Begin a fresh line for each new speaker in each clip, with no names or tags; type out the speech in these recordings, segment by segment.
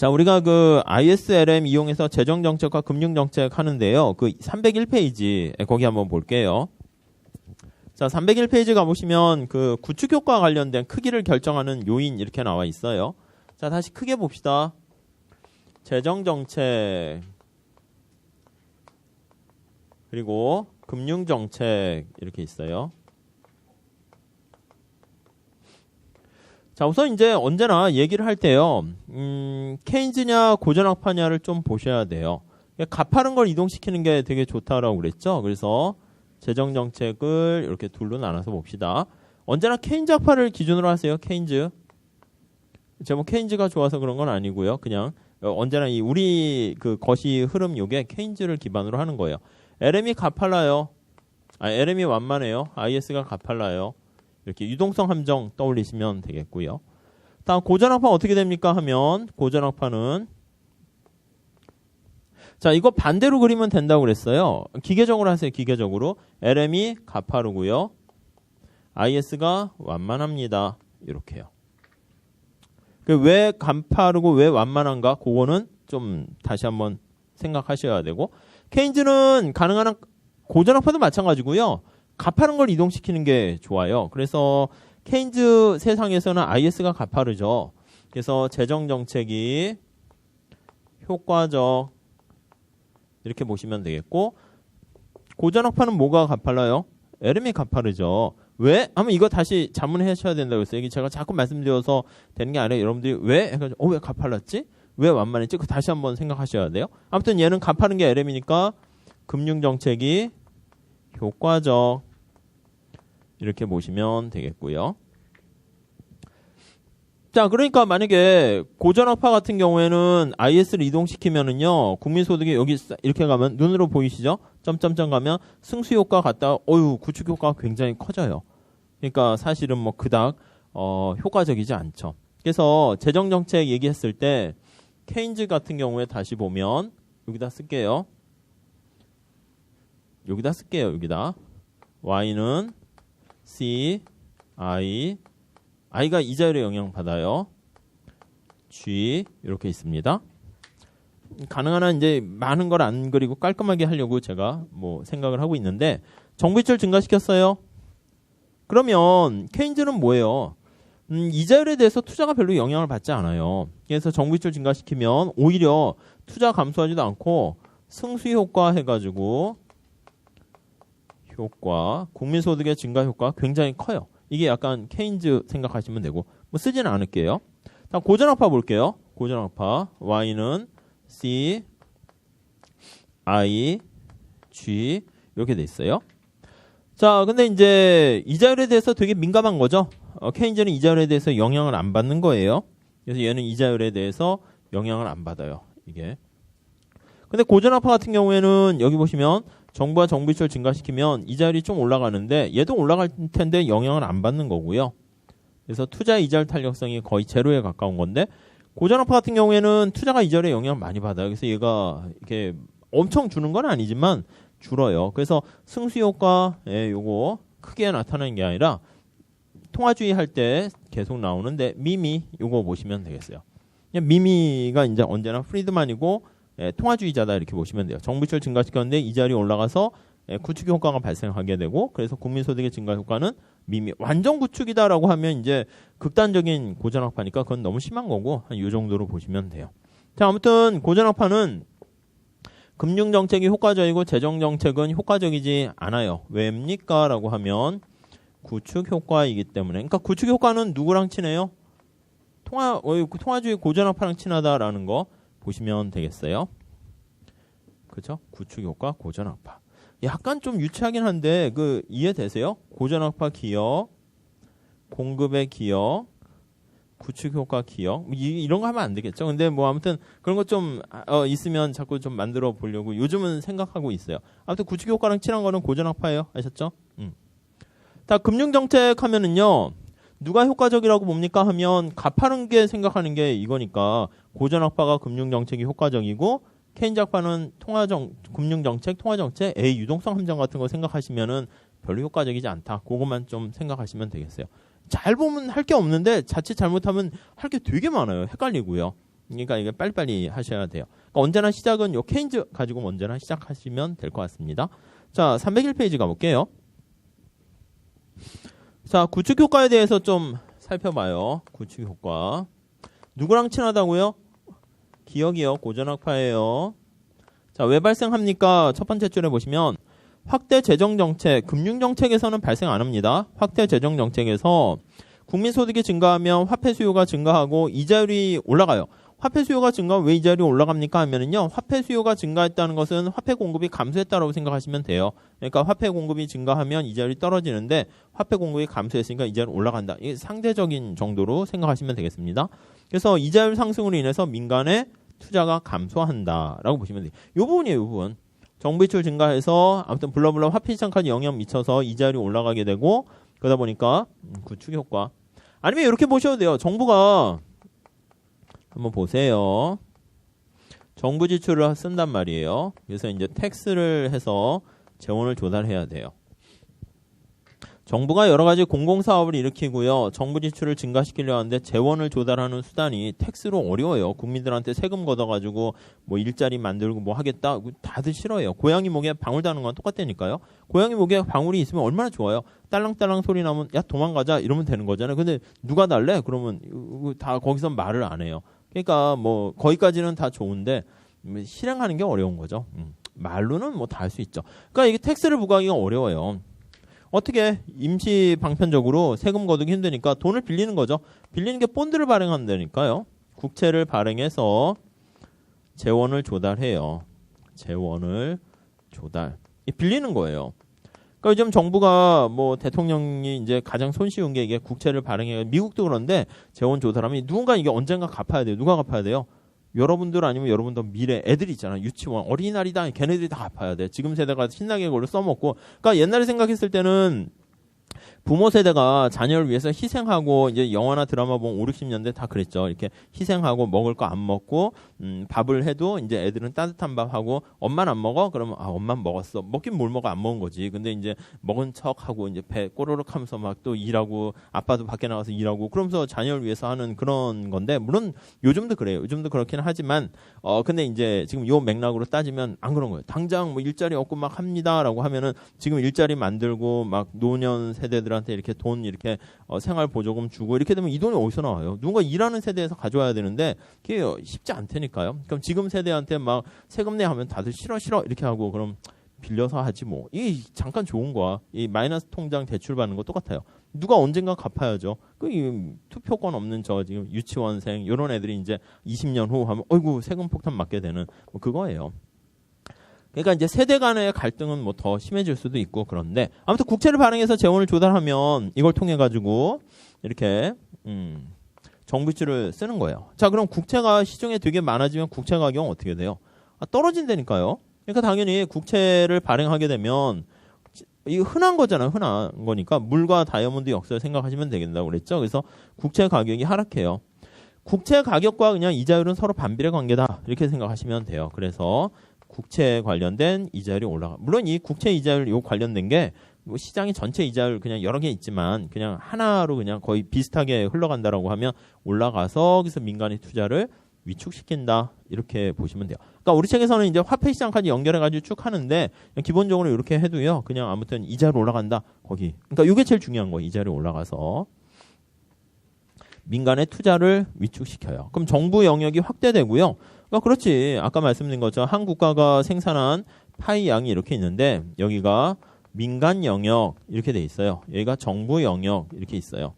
자, 우리가 그 ISLM 이용해서 재정정책과 금융정책 하는데요. 그 301페이지, 거기 한번 볼게요. 자, 301페이지 가보시면 그 구축효과 관련된 크기를 결정하는 요인 이렇게 나와 있어요. 자, 다시 크게 봅시다. 재정정책, 그리고 금융정책 이렇게 있어요. 자, 우선 이제 언제나 얘기를 할 때요. 케인즈냐 고전학파냐를 좀 보셔야 돼요. 가파른 걸 이동시키는 게 되게 좋다라고 그랬죠. 그래서 재정정책을 이렇게 둘로 나눠서 봅시다. 언제나 케인즈 학파를 기준으로 하세요. 케인즈. 제가 뭐 케인즈가 좋아서 그런 건 아니고요. 그냥 언제나 이 우리 그 거시 흐름 요게 케인즈를 기반으로 하는 거예요. LM이 가팔라요. LM이 완만해요. IS가 가팔라요. 이렇게 유동성 함정 떠올리시면 되겠고요. 다음 고전학파 어떻게 됩니까 하면 고전학파는 자, 이거 반대로 그리면 된다고 그랬어요. 기계적으로 하세요. 기계적으로. LM이 가파르고요. IS가 완만합니다. 이렇게요. 왜 가파르고 왜 완만한가? 그거는 좀 다시 한번 생각하셔야 되고, 케인즈는 가능한 한 고전학파도 마찬가지고요. 가파른 걸 이동시키는 게 좋아요. 그래서 케인즈 세상에서는 IS가 가파르죠. 그래서 재정정책이 효과적 이렇게 보시면 되겠고, 고전학파는 뭐가 가팔라요? LM이 가파르죠. 왜? 하면 이거 다시 자문하셔야 된다고 했어요. 이게 제가 자꾸 말씀드려서 되는 게 아니라 여러분들이 왜? 해가지고 왜 가팔랐지? 왜 완만했지? 그 다시 한번 생각하셔야 돼요. 아무튼 얘는 가파른 게 LM이니까 금융정책이 효과적 이렇게 보시면 되겠고요. 자, 그러니까 만약에 고전학파 같은 경우에는 IS를 이동시키면은요, 국민소득이 여기 이렇게 가면 눈으로 보이시죠? 점점점 가면 승수효과 갔다가 구축효과가 굉장히 커져요. 그러니까 사실은 뭐 그닥 효과적이지 않죠. 그래서 재정정책 얘기했을 때 케인즈 같은 경우에 다시 보면 여기다 쓸게요. 여기다 Y는 C, I가 이자율에 영향받아요. G 이렇게 있습니다. 가능한 한 이제 많은 걸 안 그리고 깔끔하게 하려고 제가 뭐 생각을 하고 있는데, 정부이체를 증가시켰어요. 그러면 케인즈는 뭐예요? 이자율에 대해서 투자가 별로 영향을 받지 않아요. 그래서 정부이체를 증가시키면 오히려 투자 감소하지도 않고 승수 효과 해가지고 효과, 국민소득의 증가 효과 굉장히 커요. 이게 약간 케인즈 생각하시면 되고, 뭐 쓰지는 않을게요. 다음 고전학파 볼게요. 고전학파 Y는 C, I, G 이렇게 돼 있어요. 자, 근데 이제 이자율에 대해서 되게 민감한 거죠. 케인즈는 이자율에 대해서 영향을 안 받는 거예요. 그래서 얘는 이자율에 대해서 영향을 안 받아요. 이게. 근데 고전학파 같은 경우에는 여기 보시면 정부가 정부이체를 증가시키면 이자율이 좀 올라가는데 얘도 올라갈 텐데 영향을 안 받는 거고요. 그래서 투자 이자율 탄력성이 거의 제로에 가까운 건데, 고전학파 같은 경우에는 투자가 이자율에 영향을 많이 받아요. 그래서 얘가 이렇게 엄청 주는 건 아니지만 줄어요. 그래서 승수효과에 요거 크게 나타나는 게 아니라 통화주의 할 때 계속 나오는데 미미 요거 보시면 되겠어요. 미미가 이제 언제나 프리드만이고 통화주의자다 이렇게 보시면 돼요. 정부이체를 증가시켰는데 이자율이 올라가서 구축 효과가 발생하게 되고, 그래서 국민소득의 증가 효과는 미미. 완전 구축이다라고 하면 이제 극단적인 고전학파니까 그건 너무 심한 거고, 한 이 정도로 보시면 돼요. 자, 아무튼 고전학파는 금융정책이 효과적이고 재정정책은 효과적이지 않아요. 왜입니까? 라고 하면 구축 효과이기 때문에. 그러니까 구축 효과는 누구랑 친해요? 통화주의 고전학파랑 친하다라는 거 보시면 되겠어요. 그렇죠? 구축 효과, 고전학파. 약간 좀 유치하긴 한데 그 이해되세요? 고전학파 기억, 공급의 기억, 구축 효과 기억, 이런 거 하면 안 되겠죠. 근데 뭐 아무튼 그런 거 좀 있으면 자꾸 좀 만들어 보려고 요즘은 생각하고 있어요. 아무튼 구축 효과랑 친한 거는 고전학파예요. 아셨죠? 다 금융정책 하면은요, 누가 효과적이라고 봅니까 하면 가파른 게 생각하는 게 이거니까 고전학파가 금융정책이 효과적이고, 케인즈학파는 금융정책, 통화정책, 유동성 함정 같은 거 생각하시면은 별로 효과적이지 않다. 그것만 좀 생각하시면 되겠어요. 잘 보면 할 게 없는데 자칫 잘못하면 할 게 되게 많아요. 헷갈리고요. 그러니까 이게 빨리빨리 하셔야 돼요. 그러니까 언제나 시작은 요 케인즈 가지고 언제나 시작하시면 될 것 같습니다. 자, 301페이지 가볼게요. 자, 구축 효과에 대해서 좀 살펴봐요. 구축 효과. 누구랑 친하다고요? 기억이요. 고전학파예요. 자, 왜 발생합니까? 첫 번째 줄에 보시면 확대 재정 정책, 금융 정책에서는 발생 안 합니다. 확대 재정 정책에서 국민 소득이 증가하면 화폐 수요가 증가하고 이자율이 올라가요. 화폐 수요가 증가하면 왜 이자율이 올라갑니까? 하면은요, 화폐 수요가 증가했다는 것은 화폐 공급이 감소했다라고 생각하시면 돼요. 그러니까 화폐 공급이 증가하면 이자율이 떨어지는데 화폐 공급이 감소했으니까 이자율이 올라간다. 이게 상대적인 정도로 생각하시면 되겠습니다. 그래서 이자율 상승으로 인해서 민간의 투자가 감소한다라고 보시면 돼요. 이 부분이에요, 이 부분. 정부 지출 증가해서 아무튼 블러블러 화폐 시장까지 영향 미쳐서 이자율이 올라가게 되고 그러다 보니까 구축 효과. 아니면 이렇게 보셔도 돼요. 정부가 한번 보세요. 정부 지출을 쓴단 말이에요. 그래서 이제 텍스를 해서 재원을 조달해야 돼요. 정부가 여러 가지 공공사업을 일으키고요. 정부 지출을 증가시키려 하는데 재원을 조달하는 수단이 텍스로 어려워요. 국민들한테 세금 걷어가지고 뭐 일자리 만들고 뭐 하겠다. 다들 싫어해요. 고양이 목에 방울 다는 건 똑같다니까요. 고양이 목에 방울이 있으면 얼마나 좋아요. 딸랑딸랑 소리 나면 야 도망가자 이러면 되는 거잖아요. 근데 누가 달래? 그러면 다 거기서 말을 안 해요. 그러니까 뭐 거기까지는 다 좋은데 실행하는 게 어려운 거죠. 말로는 뭐 다 할 수 있죠. 그러니까 이게 텍스를 부과하기가 어려워요. 어떻게 임시 방편적으로 세금 거두기 힘드니까 돈을 빌리는 거죠. 빌리는 게 본드를 발행한다니까요. 국채를 발행해서 재원을 조달해요. 재원을 조달. 빌리는 거예요. 그러니까 요즘 정부가 뭐 대통령이 이제 가장 손쉬운 게 이게 국채를 발행해. 미국도 그런데 재원 조달하면 누군가 이게 언젠가 갚아야 돼요. 누가 갚아야 돼요? 여러분들 아니면 여러분들 미래 애들이 있잖아요. 유치원 어린이날이다. 걔네들이 다 갚아야 돼. 지금 세대가 신나게 그걸로 써먹고. 그러니까 옛날에 생각했을 때는 부모 세대가 자녀를 위해서 희생하고 이제 영화나 드라마 보면 5, 60년대 다 그랬죠. 이렇게 희생하고 먹을 거 안 먹고 밥을 해도 이제 애들은 따뜻한 밥 하고 엄마는 안 먹어? 그러면 아 엄마는 먹었어. 먹긴 뭘 먹어 안 먹은 거지. 근데 이제 먹은 척하고 이제 배 꼬르륵 하면서 막 또 일하고 아빠도 밖에 나가서 일하고 그러면서 자녀를 위해서 하는 그런 건데 물론 요즘도 그래요. 요즘도 그렇긴 하지만 근데 이제 지금 요 맥락으로 따지면 안 그런 거예요. 당장 뭐 일자리 없고 막 합니다라고 하면은 지금 일자리 만들고 막 노년 세대들한테 이렇게 돈 이렇게 생활 보조금 주고 이렇게 되면 이 돈이 어디서 나와요? 누군가 일하는 세대에서 가져와야 되는데 그게 쉽지 않다니까요. 그럼 지금 세대한테 막 세금 내 하면 다들 싫어 이렇게 하고 그럼 빌려서 하지 뭐. 이 잠깐 좋은 거야. 이 마이너스 통장 대출 받는 거 똑같아요. 누가 언젠가 갚아야죠. 그 투표권 없는 저 지금 유치원생 이런 애들이 이제 20년 후 하면 어이구 세금 폭탄 맞게 되는 뭐 그거예요. 그러니까 이제 세대 간의 갈등은 뭐 더 심해질 수도 있고 그런데 아무튼 국채를 발행해서 재원을 조달하면 이걸 통해 가지고 이렇게 정부 지출을 쓰는 거예요. 자, 그럼 국채가 시중에 되게 많아지면 국채 가격은 어떻게 돼요? 떨어진다니까요. 그러니까 당연히 국채를 발행하게 되면 이거 흔한 거잖아요. 흔한 거니까 물과 다이아몬드 역사를 생각하시면 되겠다고 그랬죠. 그래서 국채 가격이 하락해요. 국채 가격과 그냥 이자율은 서로 반비례 관계다. 이렇게 생각하시면 돼요. 그래서 국채 관련된 이자율이 올라가. 물론 이 국채 이자율 요 관련된 게 뭐 시장이 전체 이자율 그냥 여러 개 있지만 그냥 하나로 그냥 거의 비슷하게 흘러간다라고 하면 올라가서 그래서 민간의 투자를 위축시킨다. 이렇게 보시면 돼요. 그러니까 우리 책에서는 이제 화폐 시장까지 연결해가지고 쭉 하는데 기본적으로 이렇게 해도요. 그냥 아무튼 이자율 올라간다. 거기. 그러니까 이게 제일 중요한 거예요. 이자율이 올라가서. 민간의 투자를 위축시켜요. 그럼 정부 영역이 확대되고요. 그러니까 그렇지. 아까 말씀드린 것처럼 한 국가가 생산한 파이 양이 이렇게 있는데 여기가 민간 영역 이렇게 돼 있어요. 여기가 정부 영역 이렇게 있어요.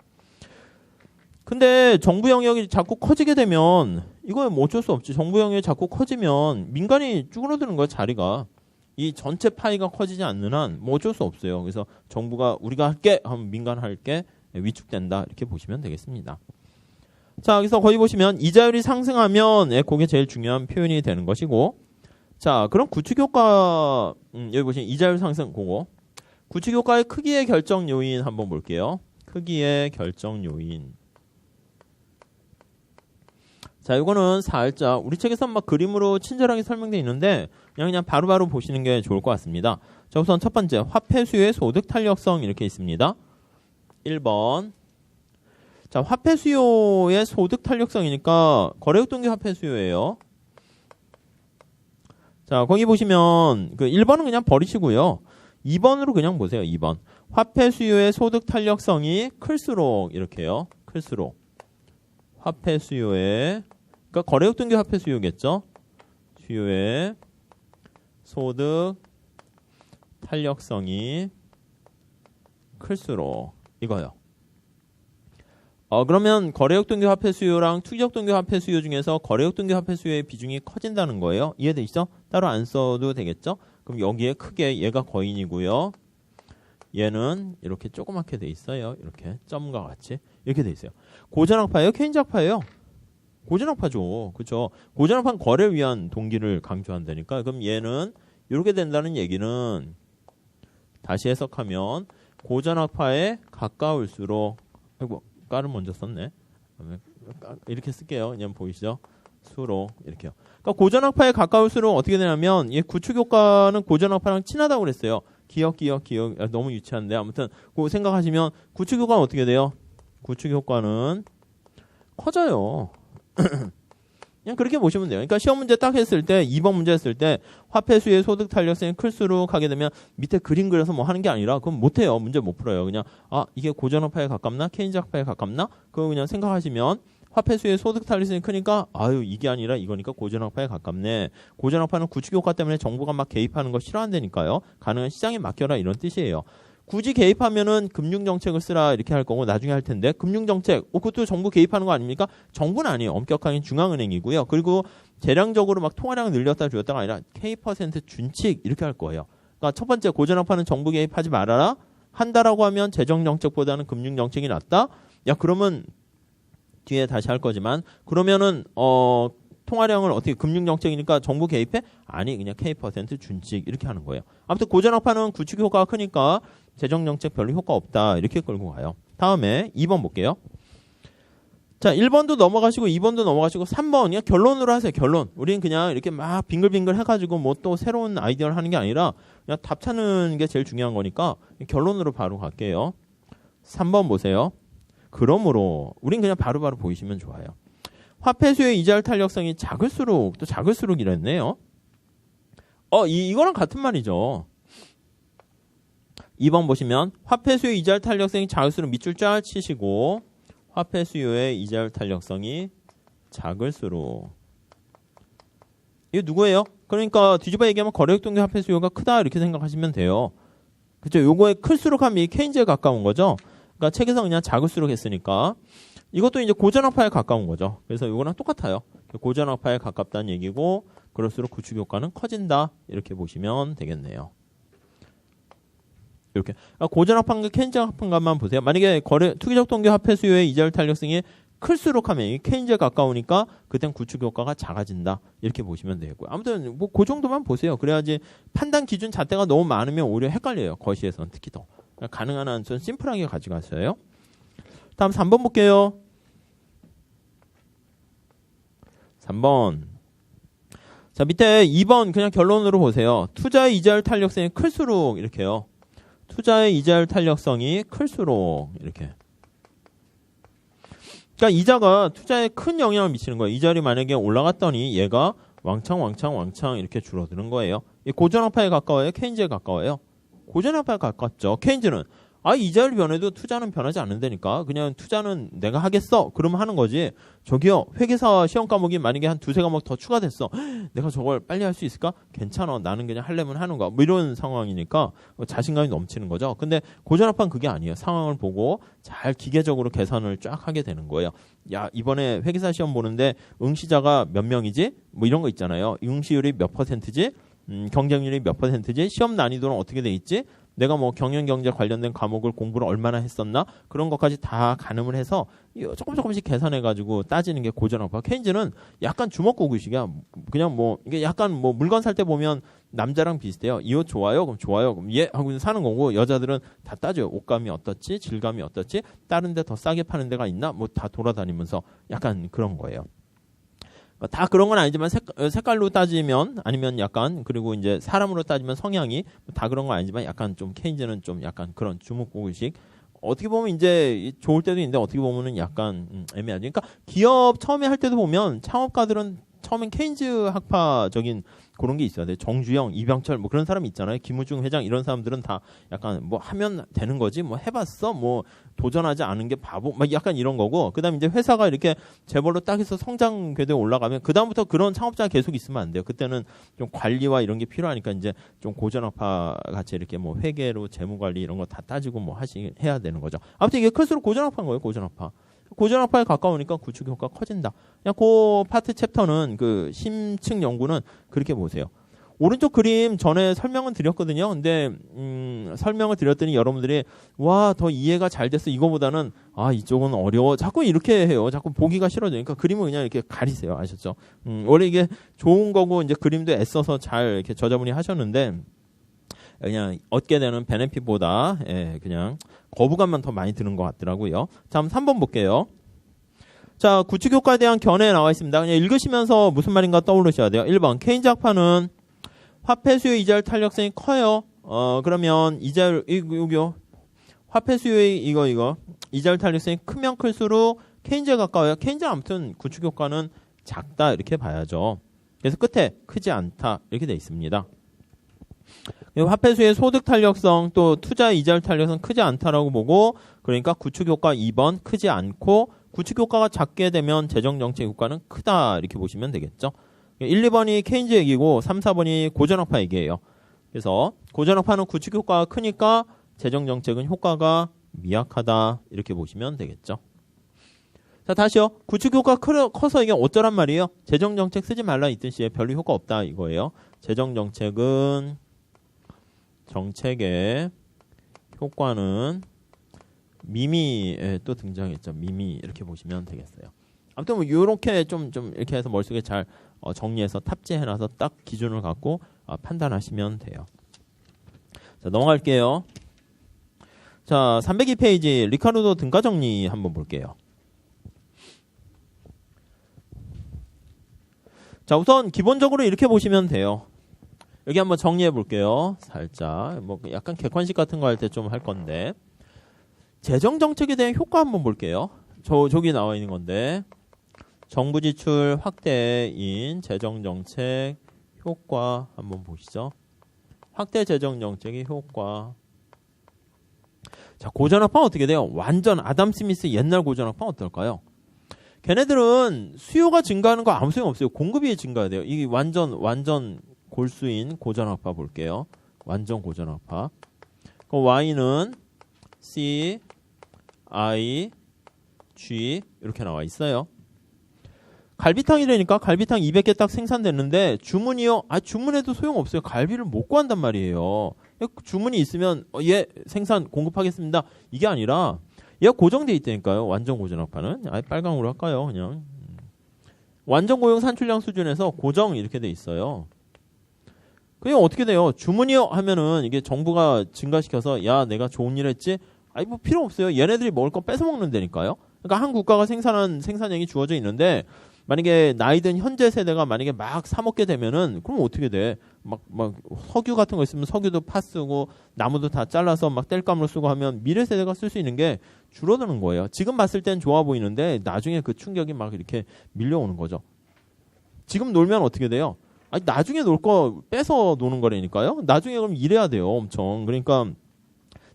근데 정부 영역이 자꾸 커지게 되면 이거 뭐 어쩔 수 없지. 정부 영역이 자꾸 커지면 민간이 쭈그러드는 거야 자리가. 이 전체 파이가 커지지 않는 한 뭐 어쩔 수 없어요. 그래서 정부가 우리가 할게 하면 민간 할게 위축된다 이렇게 보시면 되겠습니다. 자, 그래서 거기 보시면 이자율이 상승하면 그게 제일 중요한 표현이 되는 것이고 자, 그럼 구축효과 여기 보시면 이자율 상승 그거 구축효과의 크기의 결정 요인 한번 볼게요. 크기의 결정 요인. 자, 이거는 살짝 우리 책에서 막 그림으로 친절하게 설명되어 있는데 그냥 바로바로 보시는 게 좋을 것 같습니다. 자, 우선 첫 번째 화폐 수요의 소득 탄력성 이렇게 있습니다. 1번 자, 화폐 수요의 소득 탄력성이니까 거래역 동기 화폐 수요예요. 자, 거기 보시면 그 1번은 그냥 버리시고요. 2번으로 그냥 보세요. 2번. 화폐 수요의 소득 탄력성이 클수록 이렇게요. 클수록. 화폐 수요의 그러니까 거래역 동기 화폐 수요겠죠. 수요의 소득 탄력성이 클수록 이거요. 그러면 거래역 동기 화폐 수요랑 투기적 동기 화폐 수요 중에서 거래역 동기 화폐 수요의 비중이 커진다는 거예요. 이해되시죠? 따로 안 써도 되겠죠? 그럼 여기에 크게 얘가 거인이고요. 얘는 이렇게 조그맣게 돼 있어요. 이렇게 점과 같이 이렇게 돼 있어요. 고전학파예요? 케인즈학파예요? 고전학파죠. 그렇죠? 고전학파는 거래를 위한 동기를 강조한다니까. 그럼 얘는 이렇게 된다는 얘기는 다시 해석하면 고전학파에 가까울수록 아이고 가를 먼저 썼네. 이렇게 쓸게요. 그냥 보이시죠? 수로 이렇게요. 그러니까 고전학파에 가까울수록 어떻게 되냐면 얘 구축 효과는 고전학파랑 친하다고 그랬어요. 기억 너무 유치한데 아무튼 그거 생각하시면 구축 효과는 어떻게 돼요? 구축 효과는 커져요. 그냥 그렇게 보시면 돼요. 그러니까 시험 문제 딱 했을 때 2번 문제 했을 때 화폐 수요의 소득 탄력성이 클수록 하게 되면 밑에 그림 그려서 뭐 하는 게 아니라 그건 못 해요. 문제 못 풀어요. 그냥 이게 고전학파에 가깝나? 케인즈학파에 가깝나? 그거 그냥 생각하시면 화폐 수요의 소득 탄력성이 크니까 이게 아니라 이거니까 고전학파에 가깝네. 고전학파는 구축 효과 때문에 정부가 막 개입하는 거 싫어한다니까요. 가능한 시장에 맡겨라 이런 뜻이에요. 굳이 개입하면은 금융정책을 쓰라 이렇게 할 거고 나중에 할 텐데 금융정책 그것도 정부 개입하는 거 아닙니까? 정부는 아니에요. 엄격하게 중앙은행이고요. 그리고 재량적으로 막 통화량을 늘렸다 줄였다가 아니라 K% 준칙 이렇게 할 거예요. 그러니까 첫 번째 고전학파는 정부 개입하지 말아라. 한다라고 하면 재정정책보다는 금융정책이 낫다. 야 그러면 뒤에 다시 할 거지만 그러면은 통화량을 어떻게 금융정책이니까 정부 개입해? 아니 그냥 K% 준칙 이렇게 하는 거예요. 아무튼 고전학파는 구축 효과가 크니까 재정정책 별로 효과 없다 이렇게 끌고 가요. 다음에 2번 볼게요. 자 1번도 넘어가시고 2번도 넘어가시고 3번 그냥 결론으로 하세요. 결론. 우리는 그냥 이렇게 막 빙글빙글 해가지고 뭐 또 새로운 아이디어를 하는 게 아니라 그냥 답 찾는 게 제일 중요한 거니까 결론으로 바로 갈게요. 3번 보세요. 그러므로 우린 그냥 바로바로 보이시면 좋아요. 화폐 수요의 이자율 탄력성이 작을수록 또 작을수록 이랬네요. 이거랑 같은 말이죠. 2번 보시면 화폐 수요의 이자율 탄력성이 작을수록 밑줄 쫙 치시고 화폐 수요의 이자율 탄력성이 작을수록 이게 누구예요? 그러니까 뒤집어 얘기하면 거래역 동기 화폐 수요가 크다 이렇게 생각하시면 돼요. 그렇죠? 요거에 클수록 하면 이 케인즈에 가까운 거죠. 그러니까 책에서 그냥 작을수록 했으니까 이것도 이제 고전학파에 가까운 거죠. 그래서 이거랑 똑같아요. 고전학파에 가깝다는 얘기고 그럴수록 구축 효과는 커진다. 이렇게 보시면 되겠네요. 이렇게 고전학파인가 케인즈학파인가만 보세요. 만약에 투기적 동기 화폐 수요의 이자율 탄력성이 클수록 하면 이 케인즈에 가까우니까 그땐 구축 효과가 작아진다. 이렇게 보시면 되고요. 아무튼 뭐 그 정도만 보세요. 그래야지 판단 기준 잣대가 너무 많으면 오히려 헷갈려요. 거시에서는 특히 더. 가능한 한 좀 심플하게 가져갔어요. 다음 3번 볼게요. 3번. 자, 밑에 2번 그냥 결론으로 보세요. 투자의 이자율 탄력성이 클수록 이렇게요. 투자의 이자율 탄력성이 클수록 이렇게. 그러니까 이자가 투자에 큰 영향을 미치는 거예요. 이자율이 만약에 올라갔더니 얘가 왕창 이렇게 줄어드는 거예요. 고전학파에 가까워요? 케인즈에 가까워요? 고전학파에 가깝죠. 케인즈는 이자율 변해도 투자는 변하지 않는다니까. 그냥 투자는 내가 하겠어. 그러면 하는 거지. 저기요. 회계사 시험 과목이 만약에 한 두세 과목 더 추가됐어. 내가 저걸 빨리 할 수 있을까? 괜찮아. 나는 그냥 하려면 하는 거야. 뭐 이런 상황이니까 자신감이 넘치는 거죠. 근데 고전학파는 그게 아니에요. 상황을 보고 잘 기계적으로 계산을 쫙 하게 되는 거예요. 야, 이번에 회계사 시험 보는데 응시자가 몇 명이지? 뭐 이런 거 있잖아요. 응시율이 몇 %지? 경쟁률이 몇 %지? 시험 난이도는 어떻게 돼 있지? 내가 뭐 경영경제 관련된 과목을 공부를 얼마나 했었나? 그런 것까지 다 가늠을 해서 조금씩 계산해가지고 따지는 게 고전학파. 케인즈는 약간 주먹구구식이야. 그냥 뭐 이게 약간 뭐 물건 살 때 보면 남자랑 비슷해요. 이 옷 좋아요? 그럼 좋아요. 그럼 예 하고 사는 거고 여자들은 다 따져요. 옷감이 어떻지? 질감이 어떻지? 다른 데 더 싸게 파는 데가 있나? 뭐 다 돌아다니면서 약간 그런 거예요. 다 그런 건 아니지만 색깔로 따지면 아니면 약간 그리고 이제 사람으로 따지면 성향이 다 그런 건 아니지만 약간 좀 케인즈는 좀 약간 그런 주먹구구식 어떻게 보면 이제 좋을 때도 있는데 어떻게 보면은 약간 애매하죠. 그러니까 기업 처음에 할 때도 보면 창업가들은 처음엔 케인즈 학파적인 그런 게 있어야 돼. 정주영, 이병철 뭐 그런 사람 있잖아요. 김우중 회장 이런 사람들은 다 약간 뭐 하면 되는 거지. 뭐 해봤어. 뭐 도전하지 않은 게 바보. 막 약간 이런 거고. 그다음 이제 회사가 이렇게 재벌로 딱 해서 성장 궤도에 올라가면 그 다음부터 그런 창업자가 계속 있으면 안 돼요. 그때는 좀 관리와 이런 게 필요하니까 이제 좀 고전학파 같이 이렇게 뭐 회계로 재무 관리 이런 거 다 따지고 뭐 해야 되는 거죠. 아무튼 이게 클수록 고전학파인 거예요. 고전학파. 고전학파에 가까우니까 구축 효과가 커진다. 그냥 그 파트 챕터는 그 심층 연구는 그렇게 보세요. 오른쪽 그림 전에 설명은 드렸거든요. 근데 설명을 드렸더니 여러분들이 와, 더 이해가 잘 됐어. 이거보다는 아, 이쪽은 어려워. 자꾸 이렇게 해요. 자꾸 보기가 싫어지니까 그림을 그냥 이렇게 가리세요. 아셨죠? 원래 이게 좋은 거고 이제 그림도 애써서 잘 이렇게 저자분이 하셨는데 그냥 얻게 되는 베네핏보다 그냥 거부감만 더 많이 드는 것 같더라고요. 자, 한번 3번 볼게요. 자, 구축 효과에 대한 견해에 나와 있습니다. 그냥 읽으시면서 무슨 말인가 떠오르셔야 돼요. 1번, 케인즈 학파는 화폐 수요 이자율 탄력성이 커요. 그러면 이자율 여기요. 화폐 수요의 이거 이자율 탄력성이 크면 클수록 케인즈에 가까워요. 케인즈는 아무튼 구축 효과는 작다 이렇게 봐야죠. 그래서 끝에 크지 않다 이렇게 돼 있습니다. 화폐 수요의 소득 탄력성 또 투자 이자율 탄력성 크지 않다라고 보고 그러니까 구축 효과 2번 크지 않고 구축 효과가 작게 되면 재정 정책 효과는 크다 이렇게 보시면 되겠죠. 1, 2번이 케인즈 얘기고 3, 4번이 고전학파 얘기예요. 그래서 고전학파는 구축 효과가 크니까 재정 정책은 효과가 미약하다 이렇게 보시면 되겠죠. 자, 다시요. 구축 효과 커서 이게 어쩌란 말이에요? 재정 정책 쓰지 말라 이 뜻이에요. 별로 효과 없다 이거예요. 재정 정책은 정책의 효과는 미미에 또 등장했죠. 미미 이렇게 보시면 되겠어요. 아무튼 뭐 이렇게 좀 이렇게 해서 머릿속에 잘 정리해서 탑재해놔서 딱 기준을 갖고 판단하시면 돼요. 자, 넘어갈게요. 자, 302페이지 리카르도 등가 정리 한번 볼게요. 자, 우선 기본적으로 이렇게 보시면 돼요. 여기 한번 정리해 볼게요. 살짝 뭐 약간 객관식 같은 거 할 때 좀 할 건데 재정 정책에 대한 효과 한번 볼게요. 저기 나와 있는 건데 정부 지출 확대인 재정 정책 효과 한번 보시죠. 확대 재정 정책의 효과. 자, 고전학파는 어떻게 돼요? 완전 아담 스미스 옛날 고전학파는 어떨까요? 걔네들은 수요가 증가하는 거 아무 소용 없어요. 공급이 증가해야 돼요. 이게 완전 골수인 고전학파 볼게요. 완전 고전학파. 그 Y는 C, I, G 이렇게 나와 있어요. 갈비탕이라니까 갈비탕 200개 딱 생산됐는데 주문이요? 주문해도 소용없어요. 갈비를 못 구한단 말이에요. 주문이 있으면 예 생산 공급하겠습니다. 이게 아니라 얘가 고정돼 있다니까요. 완전 고전학파는. 빨강으로 할까요? 그냥 완전 고용 산출량 수준에서 고정 이렇게 돼 있어요. 그냥 어떻게 돼요? 주문이요 하면은 이게 정부가 증가시켜서 야 내가 좋은 일 했지? 뭐 필요 없어요. 얘네들이 먹을 거 뺏어 먹는 데니까요. 그러니까 한 국가가 생산한 생산량이 주어져 있는데 만약에 나이든 현재 세대가 만약에 막 사 먹게 되면은 그럼 어떻게 돼? 막 석유 같은 거 있으면 석유도 파 쓰고 나무도 다 잘라서 막 땔감으로 쓰고 하면 미래 세대가 쓸 수 있는 게 줄어드는 거예요. 지금 봤을 땐 좋아 보이는데 나중에 그 충격이 막 이렇게 밀려오는 거죠. 지금 놀면 어떻게 돼요? 나중에 놀 거 뺏어 노는 거라니까요. 나중에 그럼 일해야 돼요, 엄청. 그러니까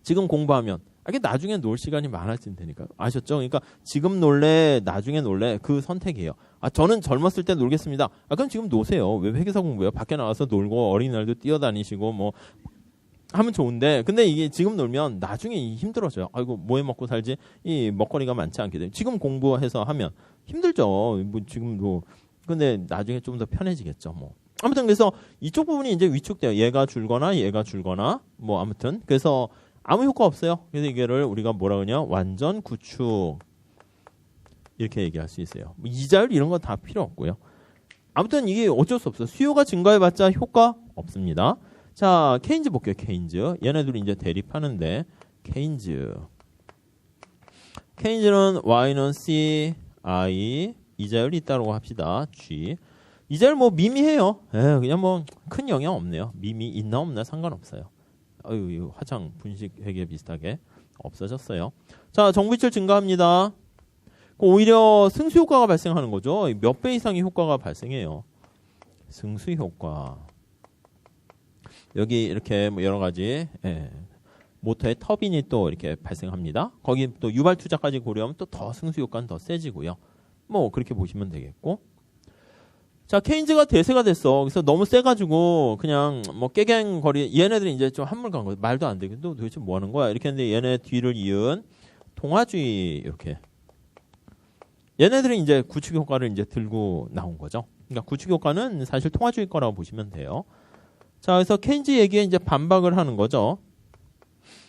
지금 공부하면 이게 나중에 놀 시간이 많아질 테니까. 아셨죠? 그러니까 지금 놀래, 나중에 놀래 그 선택이에요. 저는 젊었을 때 놀겠습니다. 그럼 지금 노세요. 왜 회계사 공부해요? 밖에 나가서 놀고 어린이날도 뛰어다니시고 뭐 하면 좋은데 근데 이게 지금 놀면 나중에 힘들어져요. 아이고 뭐 해 먹고 살지? 이 먹거리가 많지 않게 돼요. 지금 공부해서 하면 힘들죠. 뭐 지금도 근데 나중에 좀 더 편해지겠죠. 뭐 아무튼 그래서 이쪽 부분이 이제 위축돼요. 얘가 줄거나 뭐 아무튼 그래서 아무 효과 없어요. 그래서 이거를 우리가 뭐라 그러냐? 완전 구축 이렇게 얘기할 수 있어요. 이자율 이런 거 다 필요 없고요. 아무튼 이게 어쩔 수 없어요. 수요가 증가해봤자 효과 없습니다. 자, 케인즈 볼게요. 케인즈. 얘네들이 이제 대립하는데 케인즈는 Y는 C, I 이자율이 있다고 합시다. G. 이자율 뭐 미미해요. 그냥 뭐 큰 영향 없네요. 미미 있나 없나 상관없어요. 화장 분식 회계 비슷하게 없어졌어요. 자, 정부 지출 증가합니다. 오히려 승수 효과가 발생하는 거죠. 몇 배 이상의 효과가 발생해요. 승수 효과. 여기 이렇게 뭐 여러 가지 모터의 터빈이 또 이렇게 발생합니다. 거기 또 유발 투자까지 고려하면 또 더 승수 효과는 더 세지고요. 뭐 그렇게 보시면 되겠고. 자, 케인즈가 대세가 됐어. 그래서 너무 세가지고 그냥 뭐 깨갱거리. 얘네들이 이제 좀 한물 간 거야. 말도 안 되게 또 도대체 뭐 하는 거야? 이렇게 했는데 얘네 뒤를 이은 동화주의 이렇게. 얘네들은 이제 구축 효과를 이제 들고 나온 거죠. 그러니까 구축 효과는 사실 통화주의 거라고 보시면 돼요. 자, 그래서 케인즈 얘기에 이제 반박을 하는 거죠.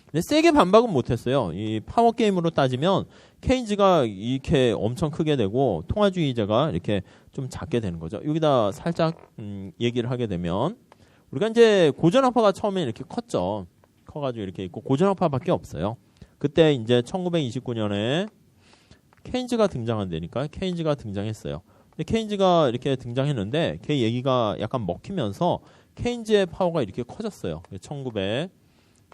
근데 세게 반박은 못했어요. 이 파워 게임으로 따지면 케인즈가 이렇게 엄청 크게 되고 통화주의자가 이렇게 좀 작게 되는 거죠. 여기다 살짝 얘기를 하게 되면 우리가 이제 고전화파가 처음에 이렇게 컸죠. 커가지고 이렇게 있고 고전화파밖에 없어요. 그때 이제 1929년에 케인즈가 등장한다니까 케인즈가 등장했어요. 근데 케인즈가 이렇게 등장했는데 걔 얘기가 약간 먹히면서 케인즈의 파워가 이렇게 커졌어요.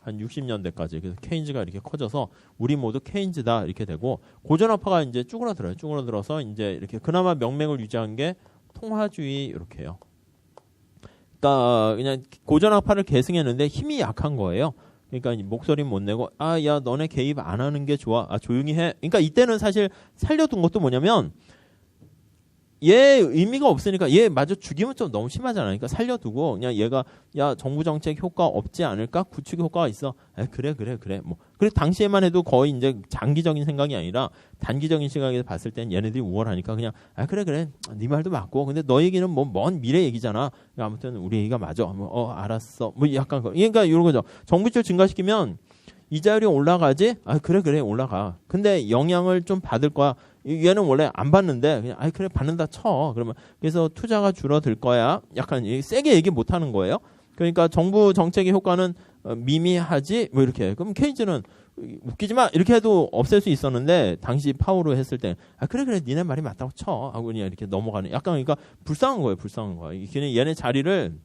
1960년대까지. 그래서 케인즈가 이렇게 커져서 우리 모두 케인즈다 이렇게 되고 고전화파가 이제 쭈그러들어요. 쭈그러들어서 이제 이렇게 그나마 명맥을 유지한 게 통화주의 이렇게요. 그러니까 그냥 고전화파를 계승했는데 힘이 약한 거예요. 그러니까 목소리 못 내고 야 너네 개입 안 하는 게 좋아. 조용히 해. 그러니까 이때는 사실 살려둔 것도 뭐냐면 얘 의미가 없으니까 얘 마저 죽이면 좀 너무 심하잖아. 그러니까 살려두고 그냥 얘가 야 정부 정책 효과 없지 않을까? 구축 효과가 있어. 그래. 뭐 그리고 당시에만 해도 거의 이제 장기적인 생각이 아니라 단기적인 시각에서 봤을 땐 얘네들이 우월하니까 그냥 그래. 네 말도 맞고. 근데 너 얘기는 뭐 먼 미래 얘기잖아. 그러니까 아무튼 우리 얘기가 맞아. 알았어. 뭐 약간 그러니까 이런 거죠. 정부 지출 증가시키면 이자율이 올라가지? 그래 올라가. 근데 영향을 좀 받을 거야. 얘는 원래 안 받는데 그냥 그래 받는다 쳐. 그러면 그래서 투자가 줄어들 거야. 약간 세게 얘기 못 하는 거예요. 그러니까 정부 정책의 효과는 미미하지 뭐 이렇게. 그럼 케인즈는 웃기지 마 이렇게 해도 없앨 수 있었는데 당시 파워로 했을 때 그래 니네 말이 맞다고 쳐 하고 그냥 이렇게 넘어가는 약간 그러니까 불쌍한 거예요. 얘네 자리를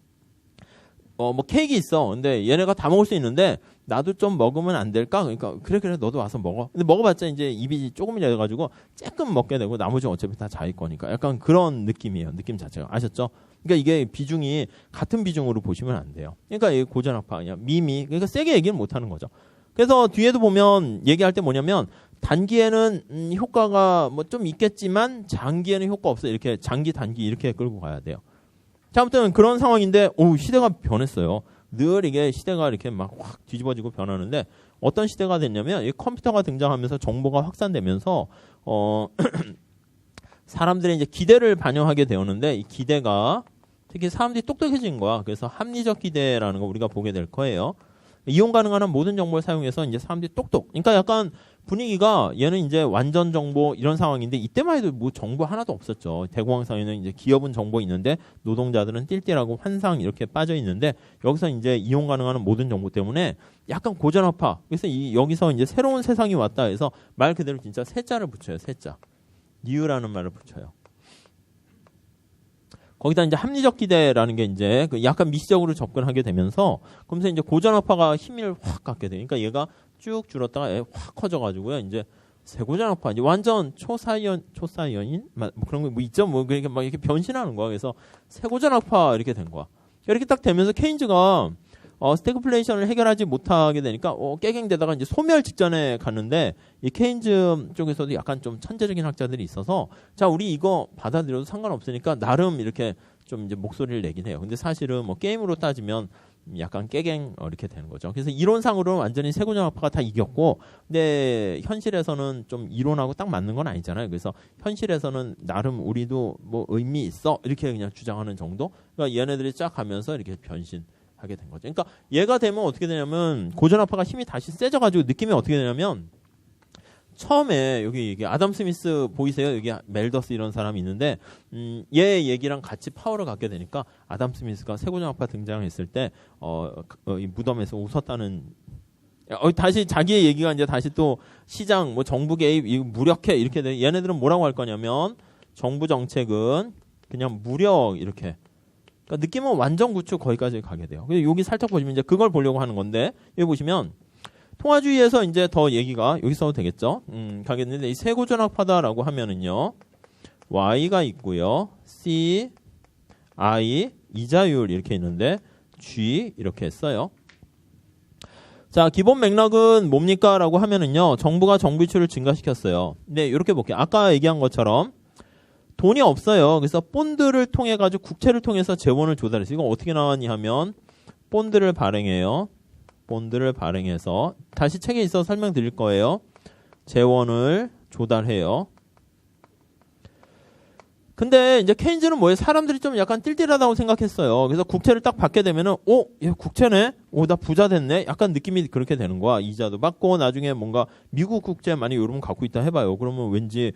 뭐 케이크 있어. 근데 얘네가 다 먹을 수 있는데 나도 좀 먹으면 안 될까? 그러니까 그래 너도 와서 먹어. 근데 먹어봤자 이제 입이 조금이라 가지고 조금 먹게 되고 나머지는 어차피 다 자기 거니까 약간 그런 느낌이에요. 느낌 자체가 아셨죠? 그러니까 이게 비중이 같은 비중으로 보시면 안 돼요. 그러니까 이 고전화파 그냥 미미 그러니까 세게 얘기는 못 하는 거죠. 그래서 뒤에도 보면 얘기할 때 뭐냐면 단기에는 효과가 뭐 좀 있겠지만 장기에는 효과 없어. 이렇게 장기 단기 이렇게 끌고 가야 돼요. 자, 아무튼 그런 상황인데 시대가 변했어요. 늘 이게 시대가 이렇게 막 확 뒤집어지고 변하는데 어떤 시대가 됐냐면 이 컴퓨터가 등장하면서 정보가 확산되면서 사람들의 이제 기대를 반영하게 되었는데 이 기대가 특히 사람들이 똑똑해진 거야. 그래서 합리적 기대라는 거 우리가 보게 될 거예요. 이용 가능한 모든 정보를 사용해서 이제 사람들이 그러니까 약간 분위기가 얘는 이제 완전 정보 이런 상황인데 이때만 해도 뭐 정보 하나도 없었죠. 대공황상에는 이제 기업은 정보 있는데 노동자들은 띨띨하고 환상 이렇게 빠져 있는데 여기서 이제 이용 가능한 모든 정보 때문에 약간 고전화파. 그래서 여기서 이제 새로운 세상이 왔다 해서 말 그대로 진짜 세자를 붙여요. 세자. 뉴라는 말을 붙여요. 거기다 이제 합리적 기대라는 게 이제 약간 미시적으로 접근하게 되면서 그러면서 이제 고전화파가 힘을 확 갖게 돼. 그러니까 얘가 쭉 줄었다가 확 커져가지고요. 이제 세고전화파 이제 완전 초사이언인 뭐 그런 거 뭐 있죠. 뭐 그러니까 막 이렇게 변신하는 거야. 그래서 세고전화파 이렇게 된 거야. 이렇게 딱 되면서 케인즈가 스태그플레이션을 해결하지 못하게 되니까 깨갱되다가 이제 소멸 직전에 갔는데 이 케인즈 쪽에서도 약간 좀 천재적인 학자들이 있어서 자 우리 이거 받아들여도 상관없으니까 나름 이렇게 좀 이제 목소리를 내긴 해요. 근데 사실은 뭐 게임으로 따지면 약간 깨갱 이렇게 되는 거죠. 그래서 이론상으로는 완전히 세고전화파가 다 이겼고 근데 현실에서는 좀 이론하고 딱 맞는 건 아니잖아요. 그래서 현실에서는 나름 우리도 뭐 의미 있어 이렇게 그냥 주장하는 정도. 그러니까 얘네들이 쫙 가면서 이렇게 변신하게 된 거죠. 그러니까 얘가 되면 어떻게 되냐면 고전화파가 힘이 다시 세져가지고 느낌이 어떻게 되냐면 처음에 여기 아담 스미스 보이세요? 여기 멜더스 이런 사람이 있는데 얘 얘기랑 같이 파워를 갖게 되니까 아담 스미스가 세고전화파 등장했을 때 이 무덤에서 웃었다는 다시 자기의 얘기가 이제 다시 또 시장 뭐 정부 개입 이거 무력해 이렇게 돼. 얘네들은 뭐라고 할 거냐면 정부 정책은 그냥 무력 이렇게. 그러니까 느낌은 완전 구축 거기까지 가게 돼요. 그래서 여기 살짝 보시면 이제 그걸 보려고 하는 건데 여기 보시면 통화주의에서 이제 더 얘기가 여기 써도 되겠죠? 가겠는데 이 세고전압하다라고 하면은요. Y가 있고요. C, I, 이자율 이렇게 있는데 G 이렇게 했어요. 자, 기본 맥락은 뭡니까? 라고 하면은요. 정부가 정부 유출을 증가시켰어요. 네, 이렇게 볼게요. 아까 얘기한 것처럼 돈이 없어요. 그래서 본드를 통해 가지고 국채를 통해서 재원을 조달했어요. 이건 어떻게 나왔니 하면 본드를 발행해요. 본드를 발행해서 다시 책에 있어서 설명드릴 거예요. 재원을 조달해요. 근데 이제 케인즈는 뭐예요? 사람들이 좀 약간 띨띨하다고 생각했어요. 그래서 국채를 딱 받게 되면은, 얘 국채네? 나 부자 됐네? 약간 느낌이 그렇게 되는 거야. 이자도 받고, 나중에 뭔가 미국 국채 만약 여러분 갖고 있다 해봐요. 그러면 왠지,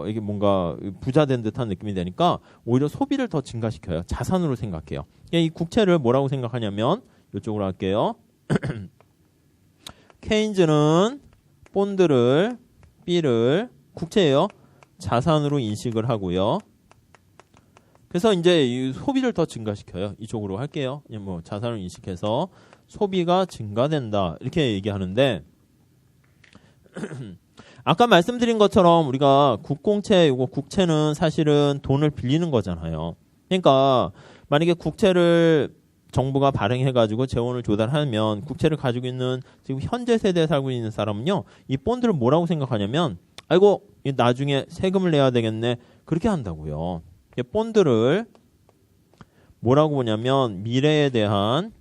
이게 뭔가 부자 된 듯한 느낌이 되니까 오히려 소비를 더 증가시켜요. 자산으로 생각해요. 이 국채를 뭐라고 생각하냐면, 이쪽으로 할게요. 케인즈는 본드를, B를, 국채예요. 자산으로 인식을 하고요. 그래서 이제 이 소비를 더 증가시켜요. 이쪽으로 할게요. 뭐 자산을 인식해서 소비가 증가된다. 이렇게 얘기하는데 아까 말씀드린 것처럼 우리가 국공채, 요거 국채는 사실은 돈을 빌리는 거잖아요. 그러니까 만약에 국채를 정부가 발행해가지고 재원을 조달하면 국채를 가지고 있는 지금 현재 세대에 살고 있는 사람은요. 이 본드를 뭐라고 생각하냐면 아이고 나중에 세금을 내야 되겠네. 그렇게 한다고요. 본드를 뭐라고 보냐면 미래에 대한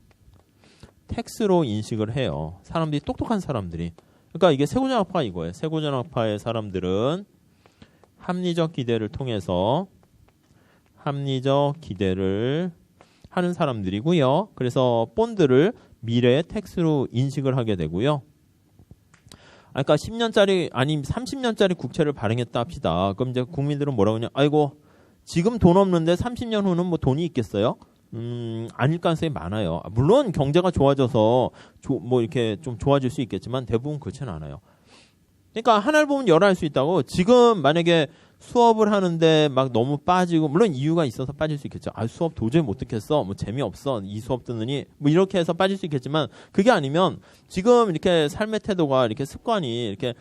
텍스로 인식을 해요. 사람들이 똑똑한 사람들이. 그러니까 이게 세고전압파 이거예요. 세고전압파의 사람들은 합리적 기대를 통해서 합리적 기대를 하는 사람들이고요. 그래서 본드를 미래의 텍스로 인식을 하게 되고요. 그러니까 10년짜리 아니면 30년짜리 국채를 발행했다 합시다. 그럼 이제 국민들은 뭐라고 하냐? 아이고 지금 돈 없는데 30년 후는 뭐 돈이 있겠어요? 아닐 가능성이 많아요. 물론 경제가 좋아져서 뭐 이렇게 좀 좋아질 수 있겠지만 대부분 그렇지는 않아요. 그러니까 하나를 보면 열을 할 수 있다고. 지금 만약에 수업을 하는데 막 너무 빠지고 물론 이유가 있어서 빠질 수 있겠죠. 수업 도저히 못 듣겠어. 뭐 재미없어. 이 수업 듣느니 뭐 이렇게 해서 빠질 수 있겠지만 그게 아니면 지금 이렇게 삶의 태도가 이렇게 습관이 이렇게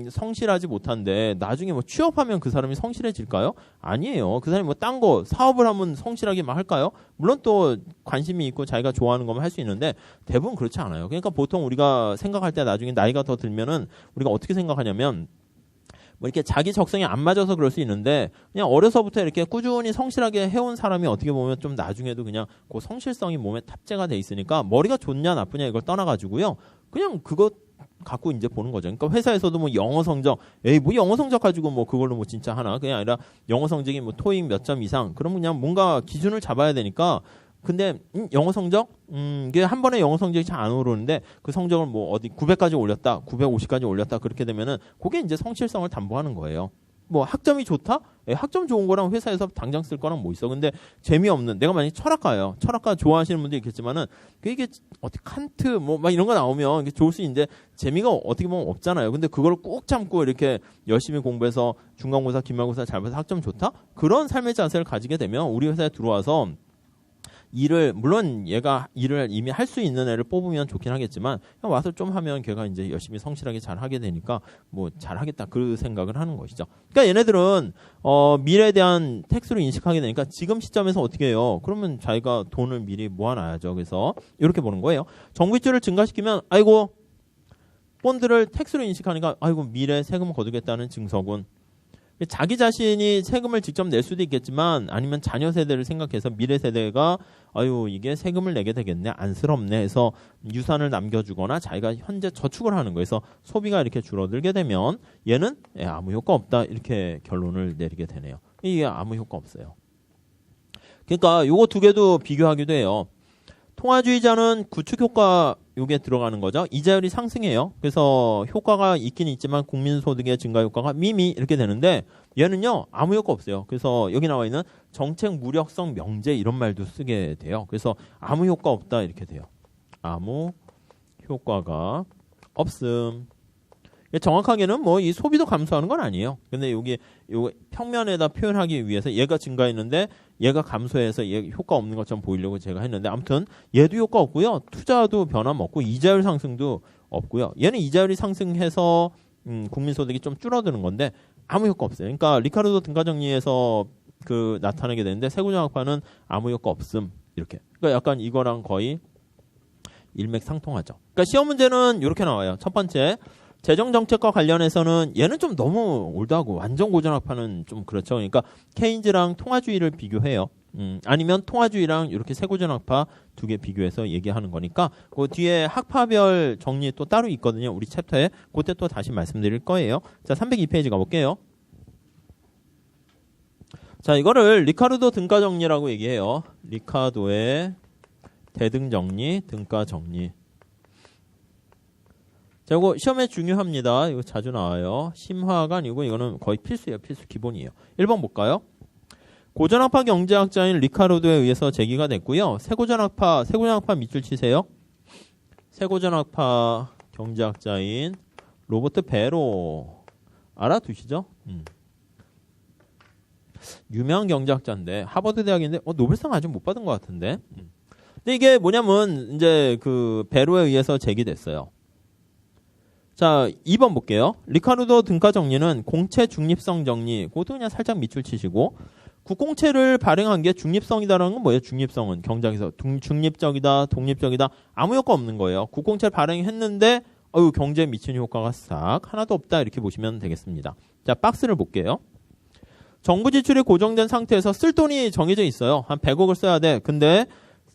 성실하지 못한데 나중에 뭐 취업하면 그 사람이 성실해질까요? 아니에요. 그 사람이 뭐 딴 거 사업을 하면 성실하게 막 할까요? 물론 또 관심이 있고 자기가 좋아하는 거면 할 수 있는데 대부분 그렇지 않아요. 그러니까 보통 우리가 생각할 때 나중에 나이가 더 들면은 우리가 어떻게 생각하냐면 뭐 이렇게 자기 적성에 안 맞아서 그럴 수 있는데 그냥 어려서부터 이렇게 꾸준히 성실하게 해온 사람이 어떻게 보면 좀 나중에도 그냥 그 성실성이 몸에 탑재가 돼 있으니까 머리가 좋냐 나쁘냐 이걸 떠나가지고요. 그냥 그것 갖고 이제 보는 거죠. 그러니까 회사에서도 뭐 영어 성적, 뭐 영어 성적 가지고 뭐 그걸로 뭐 진짜 하나? 그게 아니라 영어 성적이 뭐 토익 몇 점 이상. 그러면 그냥 뭔가 기준을 잡아야 되니까 근데 영어 성적? 이게 한 번에 영어 성적이 잘 안 오르는데 그 성적을 뭐 어디 900까지 올렸다, 950까지 올렸다 그렇게 되면은 그게 이제 성실성을 담보하는 거예요. 뭐 학점이 좋다? 학점 좋은 거랑 회사에서 당장 쓸 거랑 뭐 있어. 근데 재미없는 내가 만약에 철학가예요. 철학가 좋아하시는 분도 있겠지만은 이게 어떻게 칸트 뭐 막 이런 거 나오면 이게 좋을 수 있는데 재미가 어떻게 보면 없잖아요. 근데 그걸 꾹 참고 이렇게 열심히 공부해서 중간고사, 기말고사 잘 봐서 학점 좋다? 그런 삶의 자세를 가지게 되면 우리 회사에 들어와서 일을 물론 얘가 일을 이미 할 수 있는 애를 뽑으면 좋긴 하겠지만 그냥 와서 좀 하면 걔가 이제 열심히 성실하게 잘 하게 되니까 뭐 잘하겠다 그 생각을 하는 것이죠. 그러니까 얘네들은 미래에 대한 텍스로 인식하게 되니까 지금 시점에서 어떻게 해요? 그러면 자기가 돈을 미리 모아놔야죠. 그래서 이렇게 보는 거예요. 정부이체를 증가시키면 아이고 본드를 텍스로 인식하니까 아이고 미래 세금 거두겠다는 증서군. 자기 자신이 세금을 직접 낼 수도 있겠지만 아니면 자녀 세대를 생각해서 미래 세대가 아유 이게 세금을 내게 되겠네 안쓰럽네 해서 유산을 남겨주거나 자기가 현재 저축을 하는 거에서 소비가 이렇게 줄어들게 되면 얘는 아무 효과 없다 이렇게 결론을 내리게 되네요. 이게 아무 효과 없어요. 그러니까 요거 두 개도 비교하기도 해요. 통화주의자는 구축 효과 요게 들어가는 거죠. 이자율이 상승해요. 그래서 효과가 있긴 있지만 국민소득의 증가 효과가 미미 이렇게 되는데 얘는요 아무 효과 없어요. 그래서 여기 나와 있는 정책 무력성 명제 이런 말도 쓰게 돼요. 그래서 아무 효과 없다 이렇게 돼요. 아무 효과가 없음. 정확하게는 뭐 이 소비도 감소하는 건 아니에요. 근데 여기 요 평면에다 표현하기 위해서 얘가 증가했는데 얘가 감소해서 얘 효과 없는 것처럼 보이려고 제가 했는데 아무튼 얘도 효과 없고요. 투자도 변함없고 이자율 상승도 없고요. 얘는 이자율이 상승해서 국민소득이 좀 줄어드는 건데 아무 효과 없어요. 그러니까 리카르도 등가정리에서 그 나타나게 되는데 세고정학파는 아무 효과 없음 이렇게. 그러니까 약간 이거랑 거의 일맥상통하죠. 그러니까 시험 문제는 이렇게 나와요. 첫 번째 재정정책과 관련해서는 얘는 좀 너무 올드하고 완전 고전학파는 좀 그렇죠. 그러니까 케인즈랑 통화주의를 비교해요. 아니면 통화주의랑 이렇게 세고전학파 두 개 비교해서 얘기하는 거니까 그 뒤에 학파별 정리 또 따로 있거든요. 우리 챕터에 그때 또 다시 말씀드릴 거예요. 자, 302페이지 가볼게요. 자, 이거를 리카르도 등가 정리라고 얘기해요. 리카도의 대등 정리, 등가 정리. 자, 이거 시험에 중요합니다. 이거 자주 나와요. 심화가 아니고 이거는 거의 필수예요. 필수 기본이에요. 1번 볼까요? 고전학파 경제학자인 리카르도에 의해서 제기가 됐고요. 세고전학파 밑줄 치세요. 세고전학파 경제학자인 로버트 베로 알아두시죠? 유명한 경제학자인데 하버드 대학인데 노벨상 아직 못 받은 것 같은데. 근데 이게 뭐냐면 이제 그 베로에 의해서 제기됐어요. 자, 2번 볼게요. 리카르도 등가 정리는 공채 중립성 정리. 그것도 그냥 살짝 밑줄 치시고 국공채를 발행한 게 중립성이다라는 건 뭐예요? 중립성은 경제학에서 중립적이다, 독립적이다 아무 효과 없는 거예요. 국공채를 발행했는데 경제에 미치는 효과가 싹 하나도 없다 이렇게 보시면 되겠습니다. 자, 박스를 볼게요. 정부 지출이 고정된 상태에서 쓸 돈이 정해져 있어요. 한 100억을 써야 돼. 근데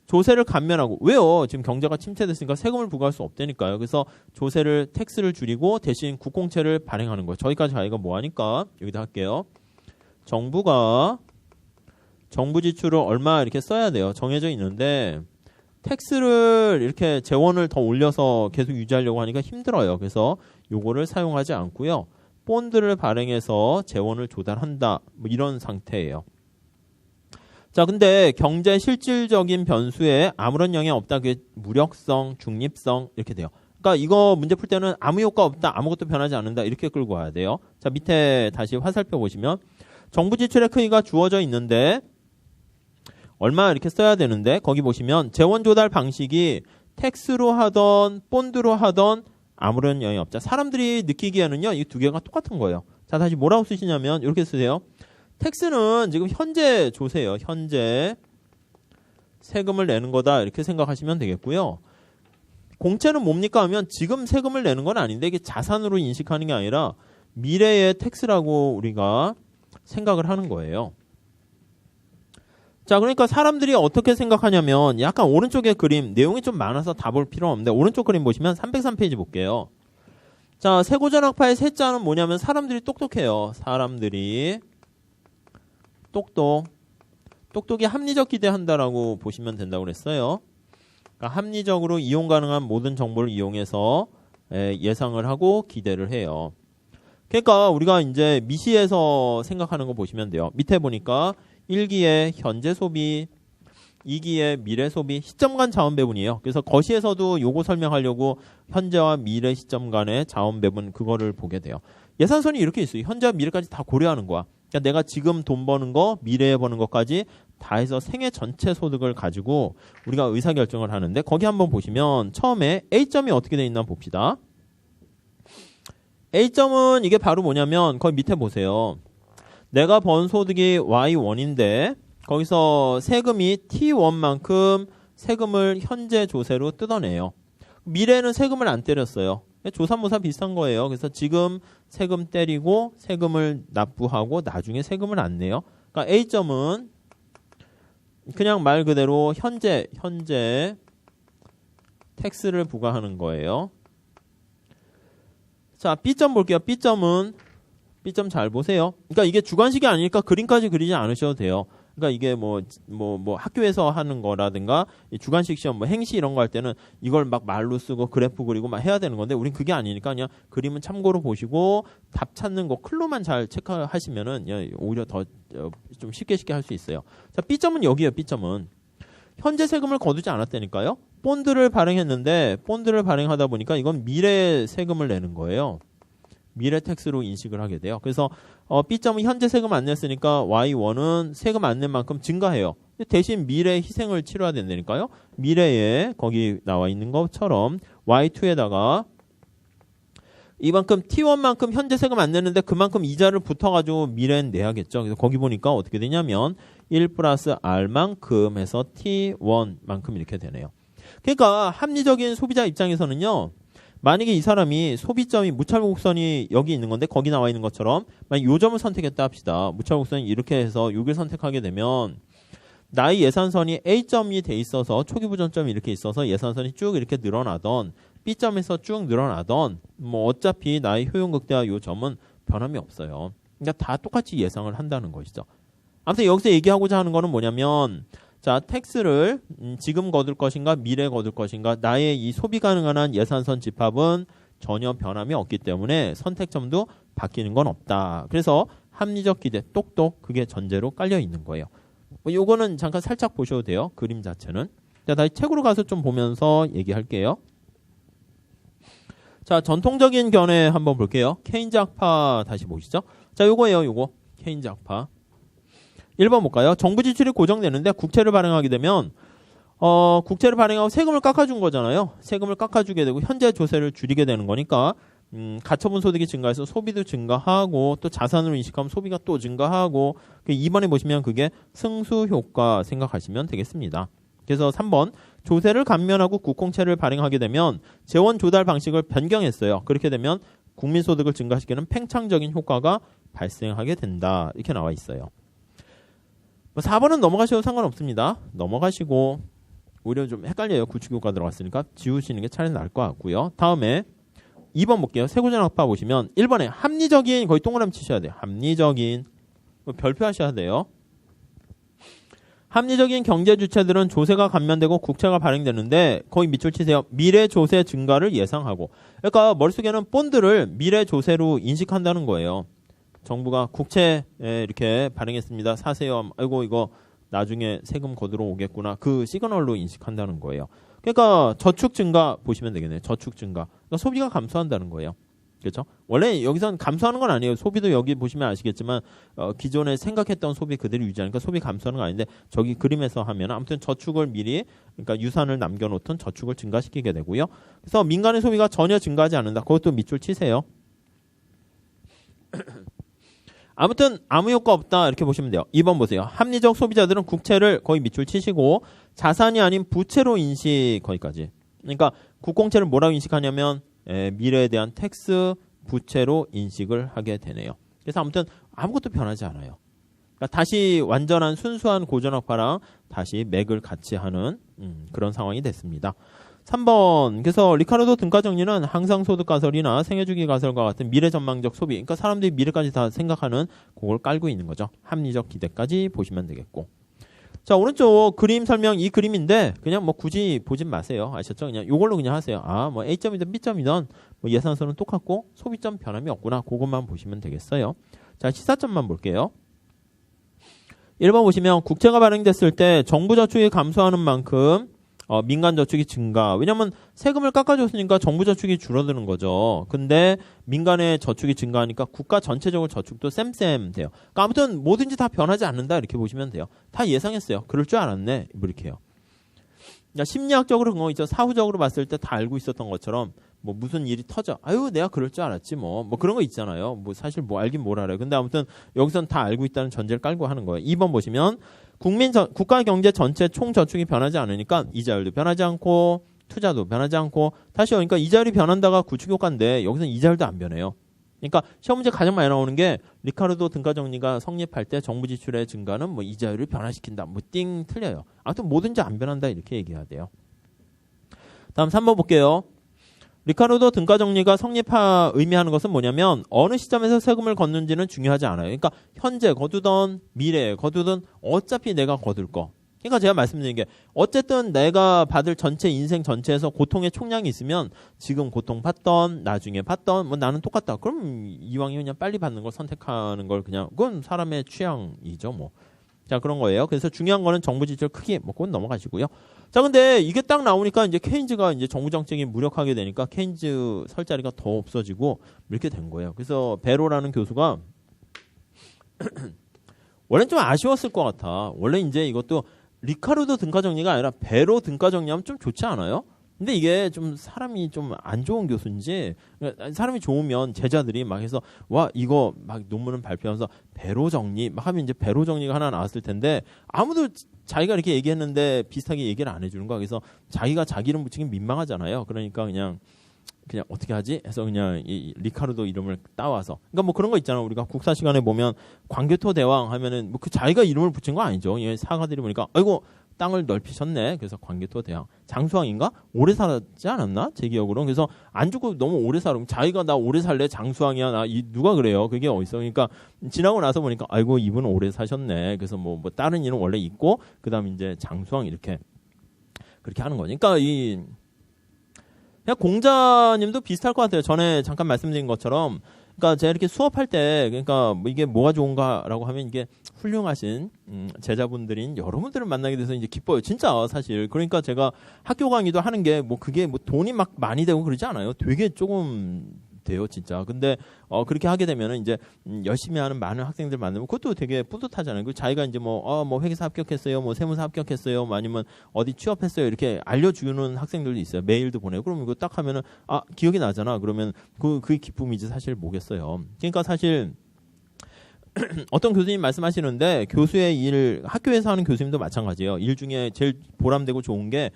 조세를 감면하고 왜요? 지금 경제가 침체됐으니까 세금을 부과할 수 없다니까요. 그래서 조세를 텍스를 줄이고 대신 국공채를 발행하는 거예요. 저기까지 가기가 뭐하니까 여기다 할게요. 정부가 정부 지출을 얼마 이렇게 써야 돼요. 정해져 있는데 텍스를 이렇게 재원을 더 올려서 계속 유지하려고 하니까 힘들어요. 그래서 요거를 사용하지 않고요. 본드를 발행해서 재원을 조달한다. 뭐 이런 상태예요. 자, 근데 경제 실질적인 변수에 아무런 영향 없다. 그게 무력성, 중립성 이렇게 돼요. 그러니까 이거 문제 풀 때는 아무 효과 없다. 아무것도 변하지 않는다. 이렇게 끌고 와야 돼요. 자, 밑에 다시 화살표 보시면 정부 지출의 크기가 주어져 있는데 얼마 이렇게 써야 되는데 거기 보시면 재원 조달 방식이 텍스로 하던 본드로 하던 아무런 영향이 없다. 사람들이 느끼기에는요. 이 두 개가 똑같은 거예요. 자, 다시 뭐라고 쓰시냐면 이렇게 쓰세요. 텍스는 지금 현재 조세예요. 현재 세금을 내는 거다. 이렇게 생각하시면 되겠고요. 공채는 뭡니까 하면 지금 세금을 내는 건 아닌데 이게 자산으로 인식하는 게 아니라 미래의 텍스라고 우리가 생각을 하는 거예요. 자, 그러니까 사람들이 어떻게 생각하냐면 약간 오른쪽에 그림 내용이 좀 많아서 다 볼 필요는 없는데 오른쪽 그림 보시면 303페이지 볼게요. 자, 세고전학파의 세자는 뭐냐면 사람들이 똑똑해요. 사람들이 똑똑이 합리적 기대한다라고 보시면 된다고 그랬어요. 그러니까 합리적으로 이용 가능한 모든 정보를 이용해서 예상을 하고 기대를 해요. 그러니까 우리가 이제 미시에서 생각하는 거 보시면 돼요. 밑에 보니까 1기의 현재 소비, 2기의 미래 소비, 시점 간 자원 배분이에요. 그래서 거시에서도 요거 설명하려고 현재와 미래 시점 간의 자원 배분 그거를 보게 돼요. 예산선이 이렇게 있어요. 현재와 미래까지 다 고려하는 거야. 그러니까 내가 지금 돈 버는 거, 미래에 버는 것까지 다 해서 생애 전체 소득을 가지고 우리가 의사결정을 하는데 거기 한번 보시면 처음에 A점이 어떻게 돼 있나 봅시다. A점은 이게 바로 뭐냐면 거기 밑에 보세요. 내가 번 소득이 Y1인데 거기서 세금이 T1만큼 세금을 현재 조세로 뜯어내요. 미래는 세금을 안 때렸어요. 조삼모사 비슷한 거예요. 그래서 지금 세금 때리고 세금을 납부하고 나중에 세금을 안 내요. 그러니까 A점은 그냥 말 그대로 현재 텍스를 부과하는 거예요. 자, B점 볼게요. B점 잘 보세요. 그러니까 이게 주관식이 아니니까 그림까지 그리지 않으셔도 돼요. 그러니까 이게 뭐 학교에서 하는 거라든가 주관식 시험 뭐 행시 이런 거 할 때는 이걸 막 말로 쓰고 그래프 그리고 막 해야 되는 건데 우린 그게 아니니까 그냥 그림은 참고로 보시고 답 찾는 거 클로만 잘 체크하시면은 오히려 더 좀 쉽게 할 수 있어요. 자, B점은 여기에요. B점은 현재 세금을 거두지 않았다니까요. 본드를 발행했는데 본드를 발행하다 보니까 이건 미래 세금을 내는 거예요. 미래 텍스로 인식을 하게 돼요. 그래서 B점은 현재 세금 안 냈으니까 Y1은 세금 안 낸 만큼 증가해요. 대신 미래 희생을 치러야 된다니까요. 미래에 거기 나와 있는 것처럼 Y2에다가 이만큼 T1만큼 현재 세금 안 내는데 그만큼 이자를 붙어가지고 미래엔 내야겠죠. 그래서 거기 보니까 어떻게 되냐면 1 플러스 R만큼 해서 T1만큼 이렇게 되네요. 그러니까 합리적인 소비자 입장에서는요. 만약에 이 사람이 소비점이 무차별곡선이 여기 있는 건데 거기 나와 있는 것처럼 만약 요 점을 선택했다 합시다. 무차별곡선이 이렇게 해서 여기를 선택하게 되면 나의 예산선이 A점이 돼 있어서 초기 부전점이 이렇게 있어서 예산선이 쭉 이렇게 늘어나던 B점에서 쭉 늘어나던 뭐 어차피 나의 효용 극대화 요 점은 변함이 없어요. 그러니까 다 똑같이 예상을 한다는 것이죠. 아무튼 여기서 얘기하고자 하는 거는 뭐냐면 자, 텍스를 지금 거둘 것인가 미래에 거둘 것인가 나의 이 소비 가능한 한 예산선 집합은 전혀 변함이 없기 때문에 선택점도 바뀌는 건 없다. 그래서 합리적 기대 똑똑 그게 전제로 깔려 있는 거예요. 요거는 잠깐 살짝 보셔도 돼요. 그림 자체는. 자, 다시 책으로 가서 좀 보면서 얘기할게요. 자, 전통적인 견해 한번 볼게요. 케인즈 학파 다시 보시죠. 자, 요거예요. 요거. 케인즈 학파. 1번 볼까요? 정부 지출이 고정되는데 국채를 발행하게 되면 국채를 발행하고 세금을 깎아준 거잖아요. 세금을 깎아주게 되고 현재 조세를 줄이게 되는 거니까 가처분 소득이 증가해서 소비도 증가하고 또 자산으로 인식하면 소비가 또 증가하고 2번에 보시면 그게 승수 효과 생각하시면 되겠습니다. 그래서 3번 조세를 감면하고 국공채를 발행하게 되면 재원 조달 방식을 변경했어요. 그렇게 되면 국민소득을 증가시키는 팽창적인 효과가 발생하게 된다. 이렇게 나와 있어요. 4번은 넘어가셔도 상관없습니다. 넘어가시고 오히려 좀 헷갈려요. 구축효과 들어갔으니까 지우시는 게 차라리 나을 것 같고요. 다음에 2번 볼게요. 세고전 학파 보시면 1번에 합리적인 거의 동그라미 치셔야 돼요. 합리적인 별표하셔야 돼요. 합리적인 경제 주체들은 조세가 감면되고 국채가 발행되는데 거의 밑줄 치세요. 미래 조세 증가를 예상하고 그러니까 머릿속에는 본드를 미래 조세로 인식한다는 거예요. 정부가 국채에 이렇게 발행했습니다. 사세요. 아이고 이거 나중에 세금 거두러 오겠구나. 그 시그널로 인식한다는 거예요. 그러니까 저축 증가 보시면 되겠네요. 저축 증가. 그러니까 소비가 감소한다는 거예요. 그렇죠? 원래 여기선 감소하는 건 아니에요. 소비도 여기 보시면 아시겠지만 기존에 생각했던 소비 그대로 유지하니까 소비 감소하는 건 아닌데 저기 그림에서 하면 아무튼 저축을 미리 그러니까 유산을 남겨놓던 저축을 증가시키게 되고요. 그래서 민간의 소비가 전혀 증가하지 않는다. 그것도 밑줄 치세요. 아무튼 아무 효과 없다 이렇게 보시면 돼요. 2번 보세요. 합리적 소비자들은 국채를 거의 밑줄 치시고 자산이 아닌 부채로 인식 거기까지. 그러니까 국공채를 뭐라고 인식하냐면 미래에 대한 텍스 부채로 인식을 하게 되네요. 그래서 아무튼 아무것도 변하지 않아요. 그러니까 다시 완전한 순수한 고전학파랑 다시 맥을 같이 하는 그런 상황이 됐습니다. 3번 그래서 리카르도 등가정리는 항상소득 가설이나 생애주기 가설과 같은 미래전망적 소비 그러니까 사람들이 미래까지 다 생각하는 그걸 깔고 있는 거죠. 합리적 기대까지 보시면 되겠고 자 오른쪽 그림 설명 이 그림인데 그냥 뭐 굳이 보진 마세요. 아셨죠? 그냥 요걸로 그냥 하세요. 아 뭐 A점이든 B점이든 뭐 예산선은 똑같고 소비점 변함이 없구나. 그것만 보시면 되겠어요. 자 시사점만 볼게요. 1번 보시면 국채가 발행됐을 때 정부 저축이 감소하는 만큼 민간 저축이 증가. 왜냐면 세금을 깎아줬으니까 정부 저축이 줄어드는 거죠. 근데 민간의 저축이 증가하니까 국가 전체적으로 저축도 쌤쌤 돼요. 그러니까 아무튼 뭐든지 다 변하지 않는다 이렇게 보시면 돼요. 다 예상했어요. 그럴 줄 알았네. 뭐 이렇게 해요. 그러니까 심리학적으로 그런 거 있죠. 사후적으로 봤을 때 다 알고 있었던 것처럼 뭐 무슨 일이 터져. 아유 내가 그럴 줄 알았지 뭐 그런 거 있잖아요. 뭐 사실 뭐 알긴 뭘 알아요. 근데 아무튼 여기선 다 알고 있다는 전제를 깔고 하는 거예요. 2번 보시면 국가 경제 전체 총 저축이 변하지 않으니까 이자율도 변하지 않고 투자도 변하지 않고 다시 그러니까 이자율이 변한다가 구축 효과인데 여기서는 이자율도 안 변해요. 그러니까 시험 문제 가장 많이 나오는 게 리카르도 등가정리가 성립할 때 정부 지출의 증가는 뭐 이자율을 변화시킨다. 뭐 띵 틀려요. 아무튼 뭐든지 안 변한다 이렇게 얘기해야 돼요. 다음 3번 볼게요. 리카르도 등가정리가 의미하는 것은 뭐냐면 어느 시점에서 세금을 걷는지는 중요하지 않아요. 그러니까 현재 거두던 미래에 거두던 어차피 내가 거둘 거. 그러니까 제가 말씀드린 게 어쨌든 내가 받을 전체 인생 전체에서 고통의 총량이 있으면 지금 고통 받던 나중에 받던 뭐 나는 똑같다. 그럼 이왕이 그냥 빨리 받는 걸 선택하는 걸 그냥 그건 사람의 취향이죠 뭐. 자 그런 거예요. 그래서 중요한 거는 정부 지출 크기 뭐 그건 넘어가시고요. 자 근데 이게 딱 나오니까 이제 케인즈가 이제 정부 정책이 무력하게 되니까 케인즈 설 자리가 더 없어지고 이렇게 된 거예요. 그래서 베로라는 교수가 원래는 좀 아쉬웠을 것 같아. 원래 이제 이것도 리카르도 등가정리가 아니라 베로 등가정리하면 좀 좋지 않아요? 근데 이게 좀 사람이 좀 안 좋은 교수인지 사람이 좋으면 제자들이 막 해서 와 이거 막 논문을 발표하면서 배로 정리 막 하면 이제 배로 정리가 하나 나왔을 텐데 아무도 자기가 이렇게 얘기했는데 비슷하게 얘기를 안 해주는 거야. 그래서 자기가 자기 이름 붙이긴 민망하잖아요. 그러니까 그냥 어떻게 하지? 해서 그냥 이 리카르도 이름을 따와서. 그러니까 뭐 그런 거 있잖아. 우리가 국사 시간에 보면 광개토 대왕 하면은 뭐 그 자기가 이름을 붙인 거 아니죠. 사가들이 보니까 아이고 땅을 넓히셨네. 그래서 광개토 대왕. 장수왕인가? 오래 살았지 않았나? 제 기억으로. 그래서 안 죽고 너무 오래 살고 자기가 나 오래 살래 장수왕이야. 누가 그래요? 그게 어딨어? 그러니까 지나고 나서 보니까 아이고 이분 오래 사셨네. 그래서 뭐 다른 이름 원래 있고 그다음 이제 장수왕 이렇게 그렇게 하는 거니까 그냥 공자님도 비슷할 것 같아요. 전에 잠깐 말씀드린 것처럼, 그러니까 제가 이렇게 수업할 때, 그러니까 뭐 이게 뭐가 좋은가라고 하면 이게 훌륭하신 제자분들인 여러분들을 만나게 돼서 이제 기뻐요. 진짜 사실. 그러니까 제가 학교 강의도 하는 게 뭐 그게 뭐 돈이 막 많이 되고 그러지 않아요. 되게 조금 돼요, 진짜. 근데 그렇게 하게 되면은 이제 열심히 하는 많은 학생들 만나면 그것도 되게 뿌듯하잖아요. 그 자기가 이제 뭐 회계사 합격했어요, 뭐 세무사 합격했어요, 뭐 아니면 어디 취업했어요 이렇게 알려주는 학생들도 있어요. 메일도 보내고 그러면 이거 딱 하면은 기억이 나잖아. 그러면 그 기쁨이지 사실 뭐겠어요. 그러니까 사실. 어떤 교수님 말씀하시는데 교수의 일 학교에서 하는 교수님도 마찬가지예요. 일 중에 제일 보람되고 좋은 게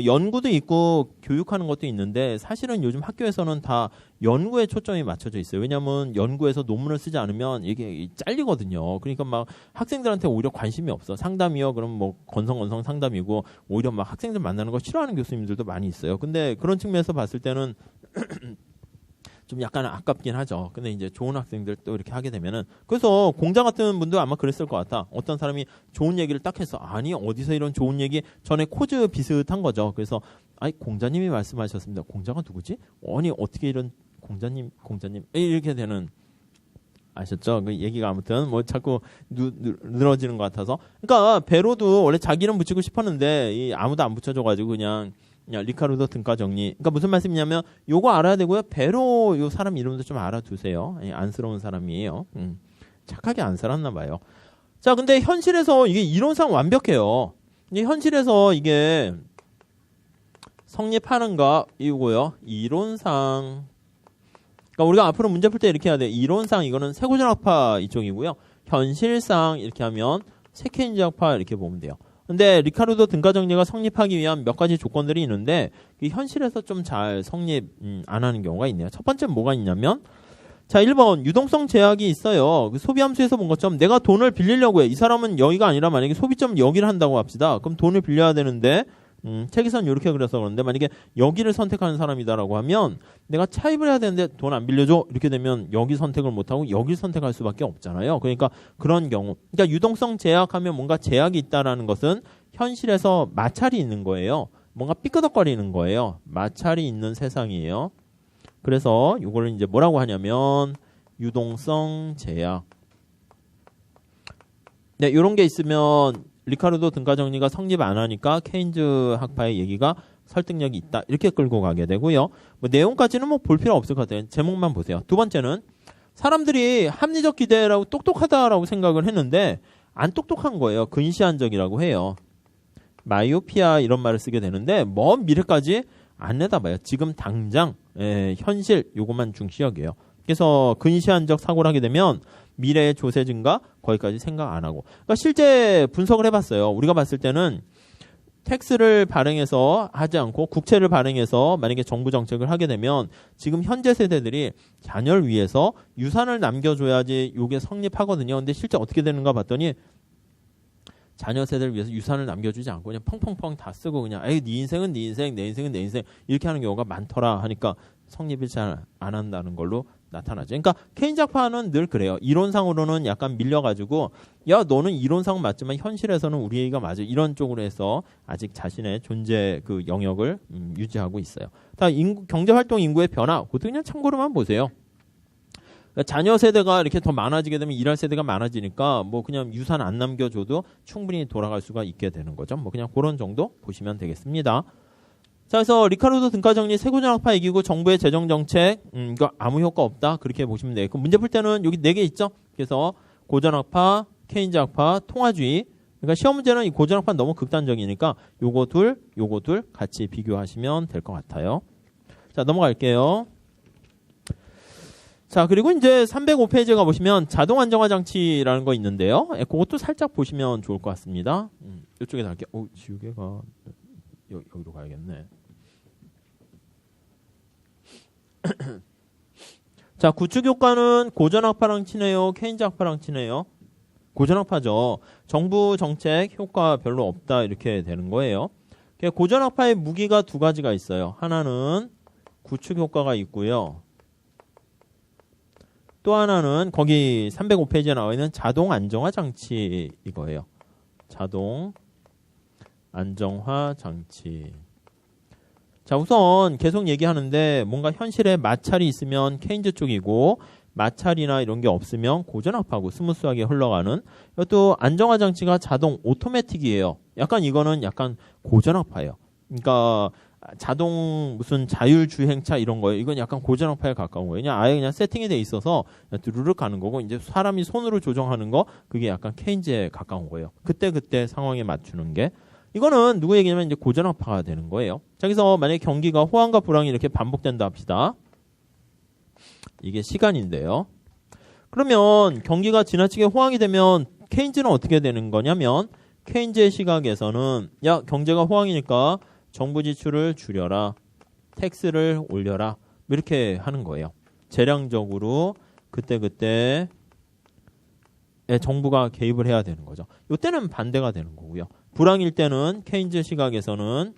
연구도 있고 교육하는 것도 있는데 사실은 요즘 학교에서는 다 연구에 초점이 맞춰져 있어요. 왜냐하면 연구에서 논문을 쓰지 않으면 이게 잘리거든요. 그러니까 막 학생들한테 오히려 관심이 없어. 상담이요. 그럼 뭐 건성건성 상담이고 오히려 막 학생들 만나는 거 싫어하는 교수님들도 많이 있어요. 근데 그런 측면에서 봤을 때는 좀 약간 아깝긴 하죠. 근데 이제 좋은 학생들 또 이렇게 하게 되면은 그래서 공자 같은 분도 아마 그랬을 것 같아. 어떤 사람이 좋은 얘기를 딱 해서 아니 어디서 이런 좋은 얘기 전에 코즈 비슷한 거죠. 그래서 공자님이 말씀하셨습니다. 공자가 누구지? 아니 어떻게 이런 공자님 이렇게 되는 아셨죠? 그 얘기가 아무튼 뭐 자꾸 늘어지는 것 같아서. 그러니까 배로도 원래 자기 이름 붙이고 싶었는데 아무도 안 붙여줘가지고 그냥 리카르도 등가 정리. 그러니까 무슨 말씀이냐면 요거 알아야 되고요. 배로 요 사람 이름도 좀 알아두세요. 안쓰러운 사람이에요. 착하게 안 살았나 봐요. 자, 근데 현실에서 이게 이론상 완벽해요. 현실에서 이게 성립하는가 이거고요. 이론상. 그러니까 우리가 앞으로 문제 풀 때 이렇게 해야 돼. 이론상 이거는 세고전학파 이쪽이고요. 현실상 이렇게 하면 세케인지학파 이렇게 보면 돼요. 근데 리카르도 등가 정리가 성립하기 위한 몇 가지 조건들이 있는데 현실에서 좀 잘 성립 안 하는 경우가 있네요. 첫 번째 뭐가 있냐면 자 1번 유동성 제약이 있어요. 그 소비함수에서 본 것처럼 내가 돈을 빌리려고 해. 이 사람은 여기가 아니라 만약에 소비점 여기를 한다고 합시다. 그럼 돈을 빌려야 되는데 책에서는 이렇게 그려서 그러는데 만약에 여기를 선택하는 사람이다라고 하면 내가 차입을 해야 되는데 돈 안 빌려줘 이렇게 되면 여기 선택을 못하고 여기를 선택할 수밖에 없잖아요. 그러니까 그런 경우 그러니까 유동성 제약하면 뭔가 제약이 있다라는 것은 현실에서 마찰이 있는 거예요. 뭔가 삐끄덕거리는 거예요. 마찰이 있는 세상이에요. 그래서 이거를 이제 뭐라고 하냐면 유동성 제약. 네, 이런 게 있으면 리카르도 등가 정리가 성립 안 하니까 케인즈 학파의 얘기가 설득력이 있다. 이렇게 끌고 가게 되고요. 뭐 내용까지는 뭐 볼 필요 없을 것 같아요. 제목만 보세요. 두 번째는 사람들이 합리적 기대라고 똑똑하다라고 생각을 했는데 안 똑똑한 거예요. 근시안적이라고 해요. 마이오피아 이런 말을 쓰게 되는데 먼 미래까지 안 내다봐요. 지금 당장 현실 요것만 중시 여겨요. 그래서 근시안적 사고를 하게 되면 미래의 조세 증가 거기까지 생각 안 하고. 그러니까 실제 분석을 해봤어요. 우리가 봤을 때는 텍스를 발행해서 하지 않고 국채를 발행해서 만약에 정부 정책을 하게 되면 지금 현재 세대들이 자녀를 위해서 유산을 남겨줘야지 이게 성립하거든요. 근데 실제 어떻게 되는가 봤더니 자녀 세대를 위해서 유산을 남겨주지 않고 그냥 펑펑펑 다 쓰고 그냥 네 인생은 네 인생, 내 인생은 내 인생 이렇게 하는 경우가 많더라 하니까 성립을 잘 안 한다는 걸로 나타나죠. 그러니까 케인작파는 늘 그래요. 이론상으로는 약간 밀려가지고 야 너는 이론상 맞지만 현실에서는 우리 얘기가 맞아. 이런 쪽으로 해서 아직 자신의 존재 그 영역을 유지하고 있어요. 다 경제활동 인구의 변화 그것도 그냥 참고로만 보세요. 그러니까 자녀 세대가 이렇게 더 많아지게 되면 일할 세대가 많아지니까 뭐 그냥 유산 안 남겨줘도 충분히 돌아갈 수가 있게 되는 거죠. 뭐 그냥 그런 정도 보시면 되겠습니다. 자, 그래서 리카르도 등가 정리 세고전학파 얘기고 정부의 재정 정책 이거 아무 효과 없다 그렇게 보시면 돼요. 그럼 문제 풀 때는 여기 4개 있죠. 그래서 고전학파, 케인즈학파, 통화주의 그러니까 시험 문제는 이 고전학파는 너무 극단적이니까 요거 둘 같이 비교하시면 될 것 같아요. 자, 넘어갈게요. 자, 그리고 이제 305페이지에 가보시면 자동 안정화 장치라는 거 있는데요. 그것도 살짝 보시면 좋을 것 같습니다. 이쪽에 달게요. 지우개가 여기로 가야겠네. 자, 구축 효과는 고전학파랑 친해요? 케인즈 학파랑 친해요? 고전학파죠. 정부 정책 효과 별로 없다 이렇게 되는 거예요. 고전학파의 무기가 두 가지가 있어요. 하나는 구축 효과가 있고요. 또 하나는 거기 305페이지에 나와 있는 자동 안정화 장치 이거예요. 자동 안정화 장치. 자, 우선 계속 얘기하는데 뭔가 현실에 마찰이 있으면 케인즈 쪽이고 마찰이나 이런 게 없으면 고전학파고 스무스하게 흘러가는. 이것도 안정화 장치가 자동 오토매틱이에요. 약간 이거는 약간 고전학파예요. 그러니까 자동 무슨 자율주행차 이런 거예요. 이건 약간 고전학파에 가까운 거예요. 그냥 아예 그냥 세팅이 돼 있어서 그냥 두루룩 가는 거고 이제 사람이 손으로 조정하는 거 그게 약간 케인즈에 가까운 거예요. 그때 상황에 맞추는 게. 이거는 누구 얘기냐면 이제 고전학파가 되는 거예요. 자, 그래서 만약에 경기가 호황과 불황이 이렇게 반복된다 합시다. 이게 시간인데요. 그러면 경기가 지나치게 호황이 되면 케인즈는 어떻게 되는 거냐면 케인즈의 시각에서는 야, 경제가 호황이니까 정부 지출을 줄여라. 텍스를 올려라. 이렇게 하는 거예요. 재량적으로 그때 정부가 개입을 해야 되는 거죠. 이때는 반대가 되는 거고요. 불황일 때는 케인즈 시각에서는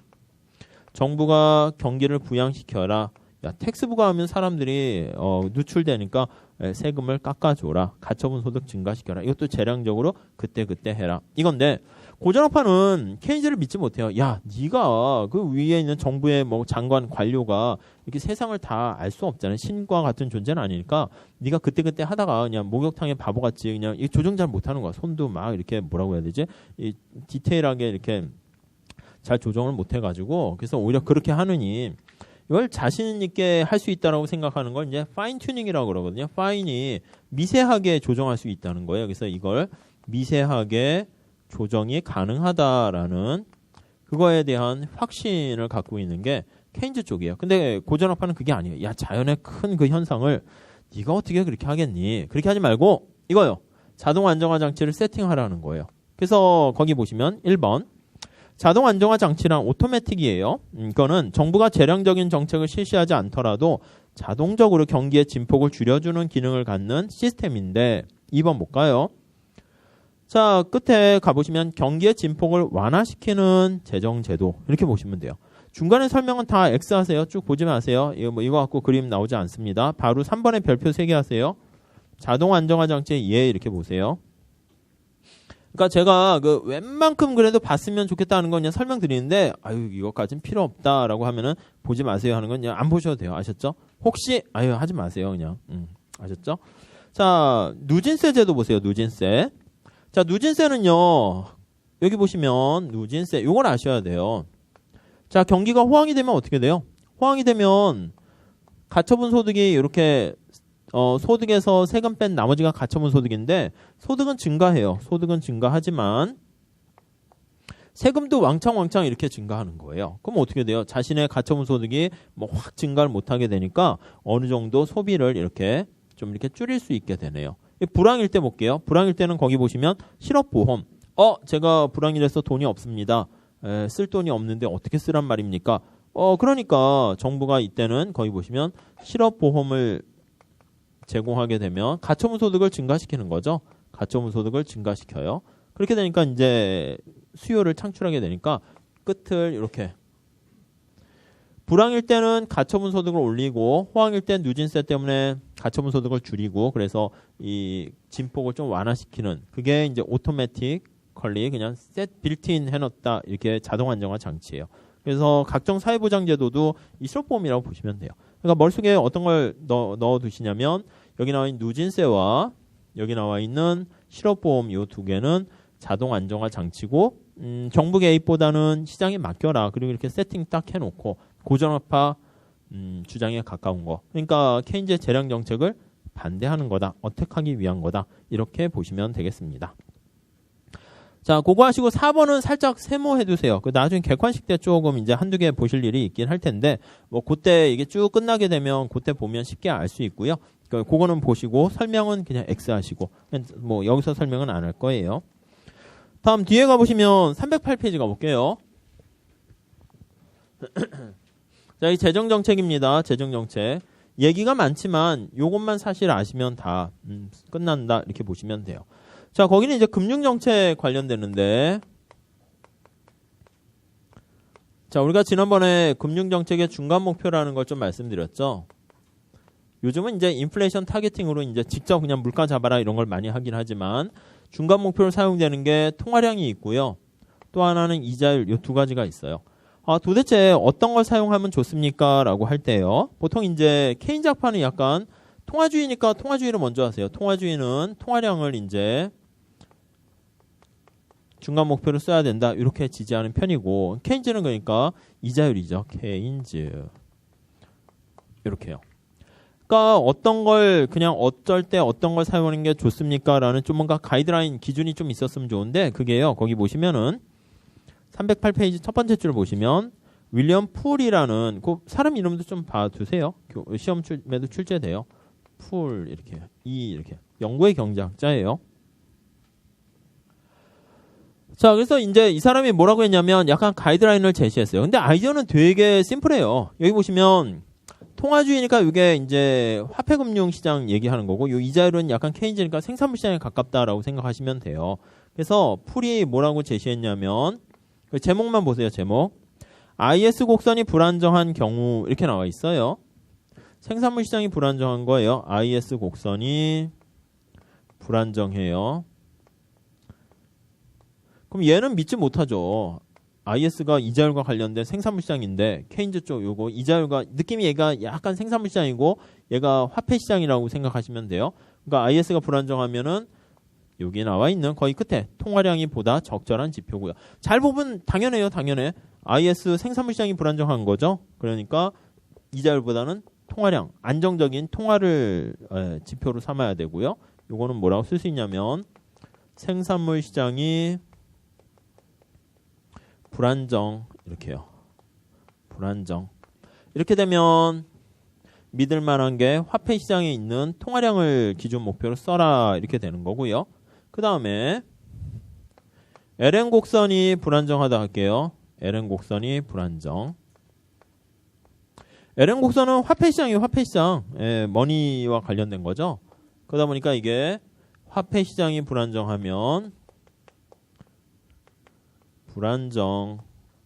정부가 경기를 부양시켜라. 야, 텍스 부과하면 사람들이 누출되니까 세금을 깎아줘라. 가처분 소득 증가시켜라. 이것도 재량적으로 그때 해라. 이건데 고전학파는 케인즈를 믿지 못해요. 야, 네가 그 위에 있는 정부의 뭐 장관 관료가 이렇게 세상을 다 알 수 없잖아요. 신과 같은 존재는 아니니까 네가 그때 하다가 그냥 목욕탕에 바보같이 그냥 이 조정 잘 못하는 거야. 손도 막 이렇게 뭐라고 해야 되지? 이 디테일하게 이렇게 잘 조정을 못해가지고 그래서 오히려 그렇게 하느니 이걸 자신 있게 할 수 있다라고 생각하는 걸 이제 파인 튜닝이라고 그러거든요. 파인이 미세하게 조정할 수 있다는 거예요. 그래서 이걸 미세하게 조정이 가능하다라는 그거에 대한 확신을 갖고 있는 게 케인즈 쪽이에요. 근데 고전학파는 그게 아니에요. 야, 자연의 큰 그 현상을 네가 어떻게 그렇게 하겠니? 그렇게 하지 말고 이거요. 자동 안정화 장치를 세팅하라는 거예요. 그래서 거기 보시면 1번 자동 안정화 장치랑 오토매틱이에요. 이거는 정부가 재량적인 정책을 실시하지 않더라도 자동적으로 경기의 진폭을 줄여주는 기능을 갖는 시스템인데 2번 볼까요? 자, 끝에 가보시면 경기의 진폭을 완화시키는 재정제도 이렇게 보시면 돼요. 중간에 설명은 다 X 하세요. 쭉 보지 마세요. 이거 갖고 그림 나오지 않습니다. 바로 3번에 별표 3개 하세요. 자동 안정화 장치의 예 이렇게 보세요. 그러니까 제가 그 웬만큼 그래도 봤으면 좋겠다는 건 그냥 설명드리는데 아유 이것까진 필요 없다라고 하면은 보지 마세요 하는 건 그냥 안 보셔도 돼요. 아셨죠? 혹시 아유 하지 마세요 그냥. 아셨죠? 자, 누진세 제도 보세요. 누진세. 자, 누진세는요. 여기 보시면 누진세 요걸 아셔야 돼요. 자, 경기가 호황이 되면 어떻게 돼요? 호황이 되면 가처분 소득이 이렇게 소득에서 세금 뺀 나머지가 가처분 소득인데 소득은 증가해요. 소득은 증가하지만 세금도 왕창 이렇게 증가하는 거예요. 그럼 어떻게 돼요? 자신의 가처분 소득이 뭐 확 증가를 못하게 되니까 어느 정도 소비를 이렇게 좀 이렇게 줄일 수 있게 되네요. 불황일 때 볼게요. 불황일 때는 거기 보시면 실업보험. 제가 불황이라서 돈이 없습니다. 쓸 돈이 없는데 어떻게 쓰란 말입니까? 그러니까 정부가 이때는 거기 보시면 실업보험을 제공하게 되면 가처분 소득을 증가시키는 거죠. 가처분 소득을 증가시켜요. 그렇게 되니까 이제 수요를 창출하게 되니까 끝을 이렇게 불황일 때는 가처분 소득을 올리고 호황일 땐 누진세 때문에 가처분 소득을 줄이고 그래서 이 진폭을 좀 완화시키는 그게 이제 오토매틱컬리 그냥 셋 빌트인 해놨다 이렇게 자동 안정화 장치예요. 그래서 각종 사회보장제도도 이 실업보험이라고 보시면 돼요. 그러니까 머릿속에 어떤 걸 넣어 두시냐면 여기 나와 있는 누진세와 여기 나와 있는 실업보험 이 두 개는 자동 안정화 장치고 정부 개입보다는 시장에 맡겨라. 그리고 이렇게 세팅 딱 해놓고 고전학파 주장에 가까운 거. 그러니까 케인즈의 재량 정책을 반대하는 거다. 어택하기 위한 거다. 이렇게 보시면 되겠습니다. 자, 그거 하시고 4번은 살짝 세모해 두세요. 그 나중에 객관식 때 조금 이제 한두 개 보실 일이 있긴 할 텐데, 뭐, 그때 이게 쭉 끝나게 되면 그때 보면 쉽게 알 수 있고요. 그거는 보시고, 설명은 그냥 X 하시고, 뭐, 여기서 설명은 안 할 거예요. 다음 뒤에 가보시면 308페이지 가볼게요. 자, 이 재정정책입니다. 재정정책. 얘기가 많지만, 요것만 사실 아시면 다, 끝난다. 이렇게 보시면 돼요. 자, 거기는 이제 금융정책 관련되는데, 자, 우리가 지난번에 금융정책의 중간 목표라는 걸 좀 말씀드렸죠. 요즘은 이제 인플레이션 타겟팅으로 이제 직접 그냥 물가 잡아라 이런 걸 많이 하긴 하지만, 중간 목표로 사용되는 게 통화량이 있고요. 또 하나는 이자율, 이 두 가지가 있어요. 도대체 어떤 걸 사용하면 좋습니까? 라고 할 때요. 보통 이제 케인즈 학파는 약간 통화주의니까 통화주의를 먼저 하세요. 통화주의는 통화량을 이제 중간 목표로 써야 된다. 이렇게 지지하는 편이고, 케인즈는 그러니까 이자율이죠. 케인즈. 이렇게요. 그러니까 어떤 걸 그냥 어쩔 때 어떤 걸 사용하는 게 좋습니까? 라는 좀 뭔가 가이드라인 기준이 좀 있었으면 좋은데, 그게요. 거기 보시면은 308페이지 첫 번째 줄 보시면 윌리엄 풀이라는 그 사람 이름도 좀 봐두세요. 시험에도 출제돼요. 풀 이렇게 영국의 경제학자예요. 자, 그래서 이제 이 사람이 뭐라고 했냐면 약간 가이드라인을 제시했어요. 근데 아이디어는 되게 심플해요. 여기 보시면 통화주의니까 이게 이제 화폐금융시장 얘기하는 거고, 이 이자율은 약간 케인즈니까 생산물 시장에 가깝다라고 생각하시면 돼요. 그래서 풀이 뭐라고 제시했냐면, 제목만 보세요, 제목. IS 곡선이 불안정한 경우, 이렇게 나와 있어요. 생산물 시장이 불안정한 거예요. IS 곡선이 불안정해요. 그럼 얘는 믿지 못하죠. IS가 이자율과 관련된 생산물 시장인데 케인즈 쪽 요거 이자율과 느낌이 얘가 약간 생산물 시장이고 얘가 화폐 시장이라고 생각하시면 돼요. 그러니까 IS가 불안정하면은 여기 나와 있는 거의 끝에 통화량이 보다 적절한 지표고요. 잘 보면 당연해요. 당연해. IS 생산물 시장이 불안정한 거죠. 그러니까 이자율보다는 통화량, 안정적인 통화를 지표로 삼아야 되고요. 요거는 뭐라고 쓸 수 있냐면 생산물 시장이 불안정, 이렇게요. 불안정. 이렇게 되면 믿을 만한 게 화폐 시장에 있는 통화량을 기준 목표로 써라, 이렇게 되는 거고요. 그 다음에 LN 곡선이 불안정하다 할게요. LN 곡선이 불안정. LN 곡선은 화폐 시장이에요. 화폐 시장. 머니와 관련된 거죠. 그러다 보니까 이게 화폐 시장이 불안정하면 불안정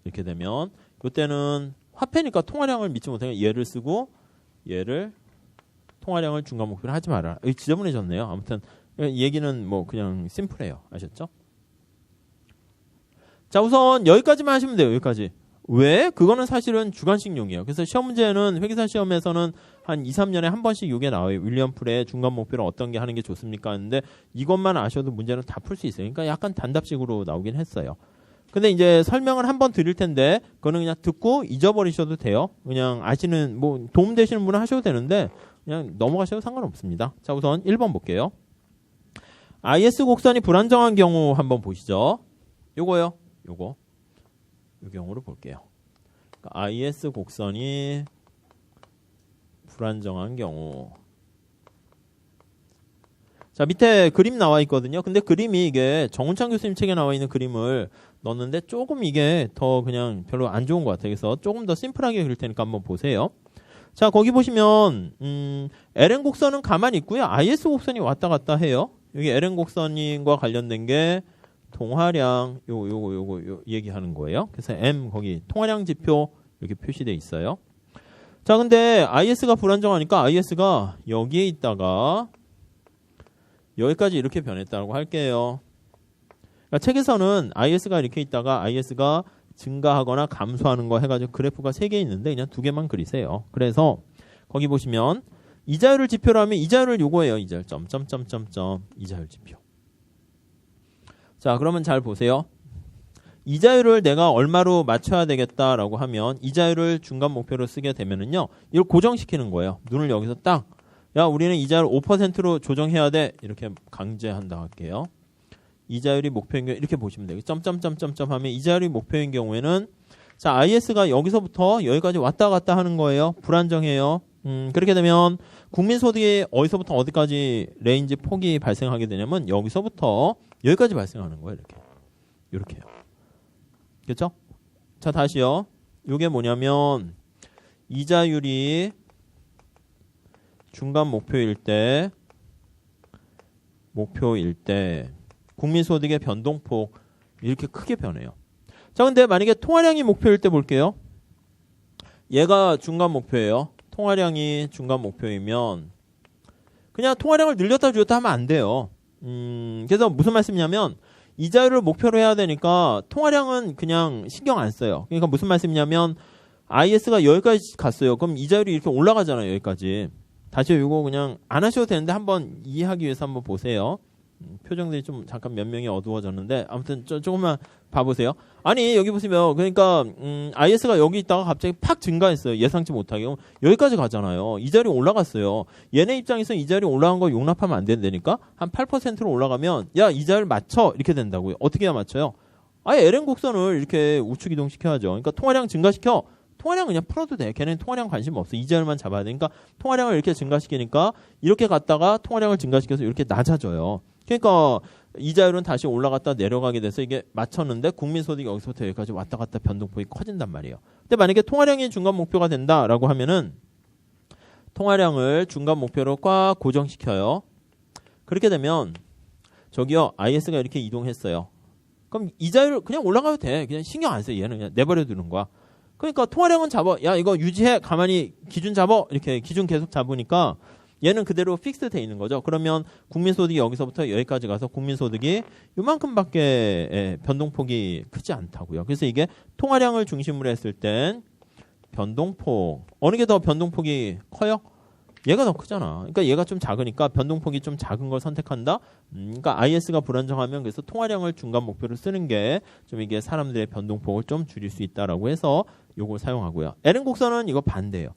이렇게 되면 이때는 화폐니까 통화량을 믿지 못하니까 얘를 쓰고 얘를 통화량을 중간 목표로 하지 마라. 지저분해졌네요. 아무튼 얘기는 뭐 그냥 심플해요. 아셨죠? 자, 우선 여기까지만 하시면 돼요. 여기까지. 왜? 그거는 사실은 주관식용이에요. 그래서 시험 문제는 회계사 시험에서는 한 2, 3년에 한 번씩 이게 나와요. 윌리엄 풀의 중간 목표를 어떤 게 하는 게 좋습니까? 하는데 이것만 아셔도 문제는 다 풀 수 있어요. 그러니까 약간 단답식으로 나오긴 했어요. 근데 이제 설명을 한번 드릴 텐데 그거는 그냥 듣고 잊어버리셔도 돼요. 그냥 아시는 뭐 도움 되시는 분은 하셔도 되는데 그냥 넘어가셔도 상관없습니다. 자, 우선 1번 볼게요. IS 곡선이 불안정한 경우 한번 보시죠. 요거요. 요거. 이 경우를 볼게요. 그러니까 IS 곡선이 불안정한 경우. 자, 밑에 그림 나와 있거든요. 근데 그림이 이게 정운창 교수님 책에 나와 있는 그림을 넣었는데 조금 이게 더 그냥 별로 안 좋은 것 같아요. 그래서 조금 더 심플하게 그릴 테니까 한번 보세요. 자, 거기 보시면 LN 곡선은 가만히 있고요. IS 곡선이 왔다 갔다 해요. 여기 LN 곡선과 관련된 게 통화량 요거 얘기하는 거예요. 그래서 M 거기 통화량 지표 이렇게 표시되어 있어요. 자, 근데 IS가 불안정하니까 IS가 여기에 있다가 여기까지 이렇게 변했다고 할게요. 그러니까 책에서는 IS가 이렇게 있다가 IS가 증가하거나 감소하는 거 해가지고 그래프가 3개 있는데 그냥 2개만 그리세요. 그래서 거기 보시면 이자율을 지표로 하면 이자율을 요거예요. 이자율 점점점점점 이자율 지표. 자, 그러면 잘 보세요. 이자율을 내가 얼마로 맞춰야 되겠다라고 하면 이자율을 중간 목표로 쓰게 되면은요. 이걸 고정시키는 거예요. 눈을 여기서 딱 야, 우리는 이자율 5%로 조정해야 돼. 이렇게 강제한다 할게요. 이자율이 목표인 경우 이렇게 보시면 돼요. 점점점점점 하면 이자율이 목표인 경우에는 자, IS가 여기서부터 여기까지 왔다 갔다 하는 거예요. 불안정해요. 그렇게 되면 국민소득이 어디서부터 어디까지 레인지 폭이 발생하게 되냐면 여기서부터 여기까지 발생하는 거예요. 이렇게요. 그렇죠? 자, 다시요. 이게 뭐냐면 이자율이 중간 목표일 때 국민소득의 변동폭 이렇게 크게 변해요. 자, 근데 만약에 통화량이 목표일 때 볼게요. 얘가 중간 목표예요. 통화량이 중간 목표이면 그냥 통화량을 늘렸다 줄였다 하면 안 돼요. 그래서 무슨 말씀이냐면 이자율을 목표로 해야 되니까 통화량은 그냥 신경 안 써요. 그러니까 무슨 말씀이냐면 IS가 여기까지 갔어요. 그럼 이자율이 이렇게 올라가잖아요. 여기까지. 다시 이거 그냥 안 하셔도 되는데 한번 이해하기 위해서 한번 보세요. 표정들이 좀 잠깐 몇 명이 어두워졌는데 아무튼 조금만 봐보세요. 아니 여기 보시면 그러니까 IS가 여기 있다가 갑자기 팍 증가했어요. 예상치 못하게. 여기까지 가잖아요. 이자율이 올라갔어요. 얘네 입장에서 이자율이 올라간 거 용납하면 안 된다니까. 한 8%로 올라가면 야 이자율 맞춰 이렇게 된다고요. 어떻게 해야 맞춰요? 아예 LN 곡선을 이렇게 우측 이동시켜야죠. 그러니까 통화량 증가시켜. 통화량 그냥 풀어도 돼. 걔네는 통화량 관심 없어. 이자율만 잡아야 되니까 통화량을 이렇게 증가시키니까 이렇게 갔다가 통화량을 증가시켜서 이렇게 낮아져요. 그러니까 이자율은 다시 올라갔다 내려가게 돼서 이게 맞췄는데 국민소득이 여기서부터 여기까지 왔다 갔다 변동폭이 커진단 말이에요. 근데 만약에 통화량이 중간 목표가 된다라고 하면은 통화량을 중간 목표로 꽉 고정시켜요. 그렇게 되면 저기요 IS가 이렇게 이동했어요. 그럼 이자율 그냥 올라가도 돼. 그냥 신경 안 써. 얘는 그냥 내버려 두는 거야. 그러니까 통화량은 잡아. 야 이거 유지해. 가만히 기준 잡아. 이렇게 기준 계속 잡으니까 얘는 그대로 픽스 돼 있는 거죠. 그러면 국민소득이 여기서부터 여기까지 가서 국민소득이 요만큼밖에 변동폭이 크지 않다고요. 그래서 이게 통화량을 중심으로 했을 땐 변동폭 어느 게 더 변동폭이 커요? 얘가 더 크잖아. 그러니까 얘가 좀 작으니까 변동폭이 좀 작은 걸 선택한다. 그러니까 IS가 불안정하면 그래서 통화량을 중간 목표로 쓰는 게 좀 이게 사람들의 변동폭을 좀 줄일 수 있다라고 해서 요걸 사용하고요. LN 곡선은 이거 반대예요.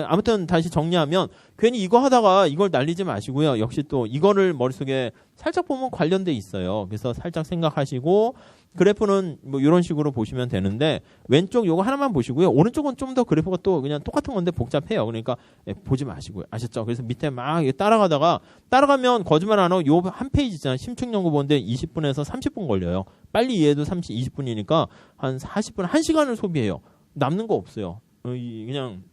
아무튼 다시 정리하면 괜히 이거 하다가 이걸 날리지 마시고요. 역시 또 이거를 머릿속에 살짝 보면 관련돼 있어요. 그래서 살짝 생각하시고 그래프는 뭐 이런 식으로 보시면 되는데 왼쪽 요거 하나만 보시고요. 오른쪽은 좀 더 그래프가 또 그냥 똑같은 건데 복잡해요. 그러니까 보지 마시고요. 아셨죠? 그래서 밑에 막 따라가면 거짓말 안 하고 요 한 페이지 있잖아요. 심층연구 보는데 20분에서 30분 걸려요. 빨리 이해해도 20분이니까 한 40분, 1시간을 소비해요. 남는 거 없어요. 그냥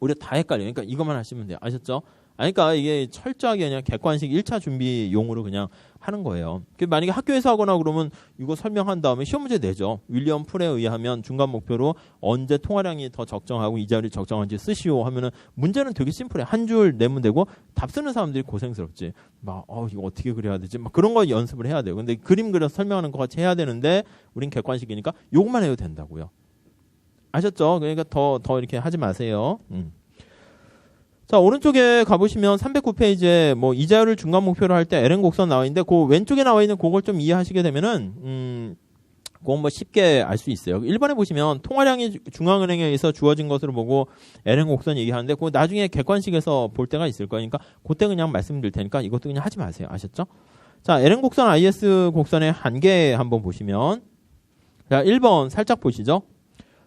우리가 다 헷갈려요. 그러니까 이것만 하시면 돼요. 아셨죠? 그러니까 이게 철저하게 그냥 객관식 1차 준비용으로 그냥 하는 거예요. 만약에 학교에서 하거나 그러면 이거 설명한 다음에 시험 문제 내죠. 윌리엄 풀에 의하면 중간 목표로 언제 통화량이 더 적정하고 이자율이 적정한지 쓰시오 하면은 문제는 되게 심플해. 한 줄 내면 되고 답 쓰는 사람들이 고생스럽지. 막 이거 어떻게 그려야 되지? 막 그런 거 연습을 해야 돼요. 근데 그림 그려서 설명하는 거 같이 해야 되는데 우린 객관식이니까 요것만 해도 된다고요. 아셨죠? 그러니까 더 이렇게 하지 마세요. 자, 오른쪽에 가보시면 309페이지에 뭐 이자율을 중간 목표로 할 때 LN 곡선 나와 있는데 그 왼쪽에 나와 있는 그걸 좀 이해하시게 되면은 그건 뭐 쉽게 알 수 있어요. 1번에 보시면 통화량이 중앙은행에 의해서 주어진 것으로 보고 LN 곡선 얘기하는데 그거 나중에 객관식에서 볼 때가 있을 거니까 그때 그냥 말씀드릴 테니까 이것도 그냥 하지 마세요. 아셨죠? 자, LN 곡선, IS 곡선의 한계 한번 보시면 자, 1번 살짝 보시죠.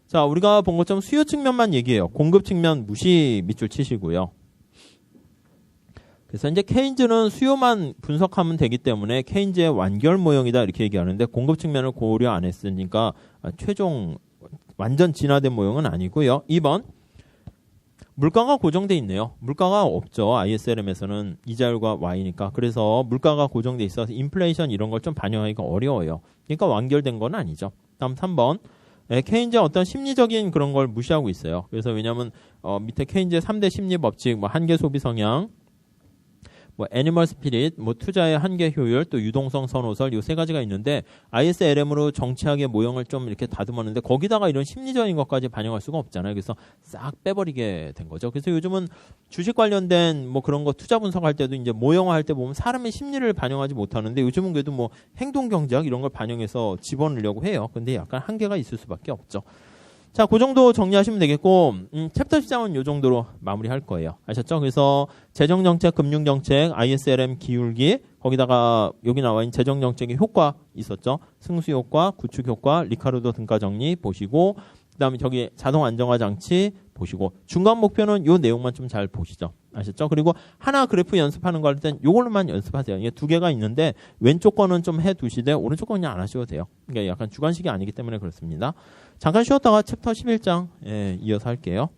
자, 우리가 본 것처럼 수요 측면만 얘기해요. 공급 측면 무시 밑줄 치시고요. 그래서 이제 케인즈는 수요만 분석하면 되기 때문에 케인즈의 완결 모형이다 이렇게 얘기하는데 공급 측면을 고려 안 했으니까 최종 완전 진화된 모형은 아니고요. 2번 물가가 고정돼 있네요. 물가가 없죠. ISLM에서는 이자율과 Y니까. 그래서 물가가 고정돼 있어서 인플레이션 이런 걸 좀 반영하기가 어려워요. 그러니까 완결된 건 아니죠. 다음 3번 케인즈의 어떤 심리적인 그런 걸 무시하고 있어요. 그래서 왜냐하면 밑에 케인즈의 3대 심리 법칙, 뭐 한계 소비 성향, 뭐 애니멀 스피릿, 뭐 투자의 한계 효율, 또 유동성 선호설 요 세 가지가 있는데 ISLM으로 정치학의 모형을 좀 이렇게 다듬었는데 거기다가 이런 심리적인 것까지 반영할 수가 없잖아요. 그래서 싹 빼버리게 된 거죠. 그래서 요즘은 주식 관련된 뭐 그런 거 투자 분석할 때도 이제 모형화 할 때 보면 사람의 심리를 반영하지 못하는데 요즘은 그래도 뭐 행동 경제학 이런 걸 반영해서 집어넣으려고 해요. 근데 약간 한계가 있을 수밖에 없죠. 자, 그 정도 정리하시면 되겠고, 챕터 10장은 이 정도로 마무리할 거예요. 아셨죠? 그래서 재정정책, 금융정책, ISLM 기울기, 거기다가 여기 나와 있는 재정정책의 효과 있었죠? 승수효과, 구축효과, 리카르도 등가정리 보시고, 그 다음에 저기 자동 안정화 장치 보시고, 중간 목표는 이 내용만 좀 잘 보시죠. 아셨죠? 그리고 하나 그래프 연습하는 거 할 땐 요걸로만 연습하세요. 이게 두 개가 있는데, 왼쪽 거는 좀 해두시되, 오른쪽 거는 그냥 안 하셔도 돼요. 그러니까 약간 주관식이 아니기 때문에 그렇습니다. 잠깐 쉬었다가 챕터 11장, 이어서 할게요.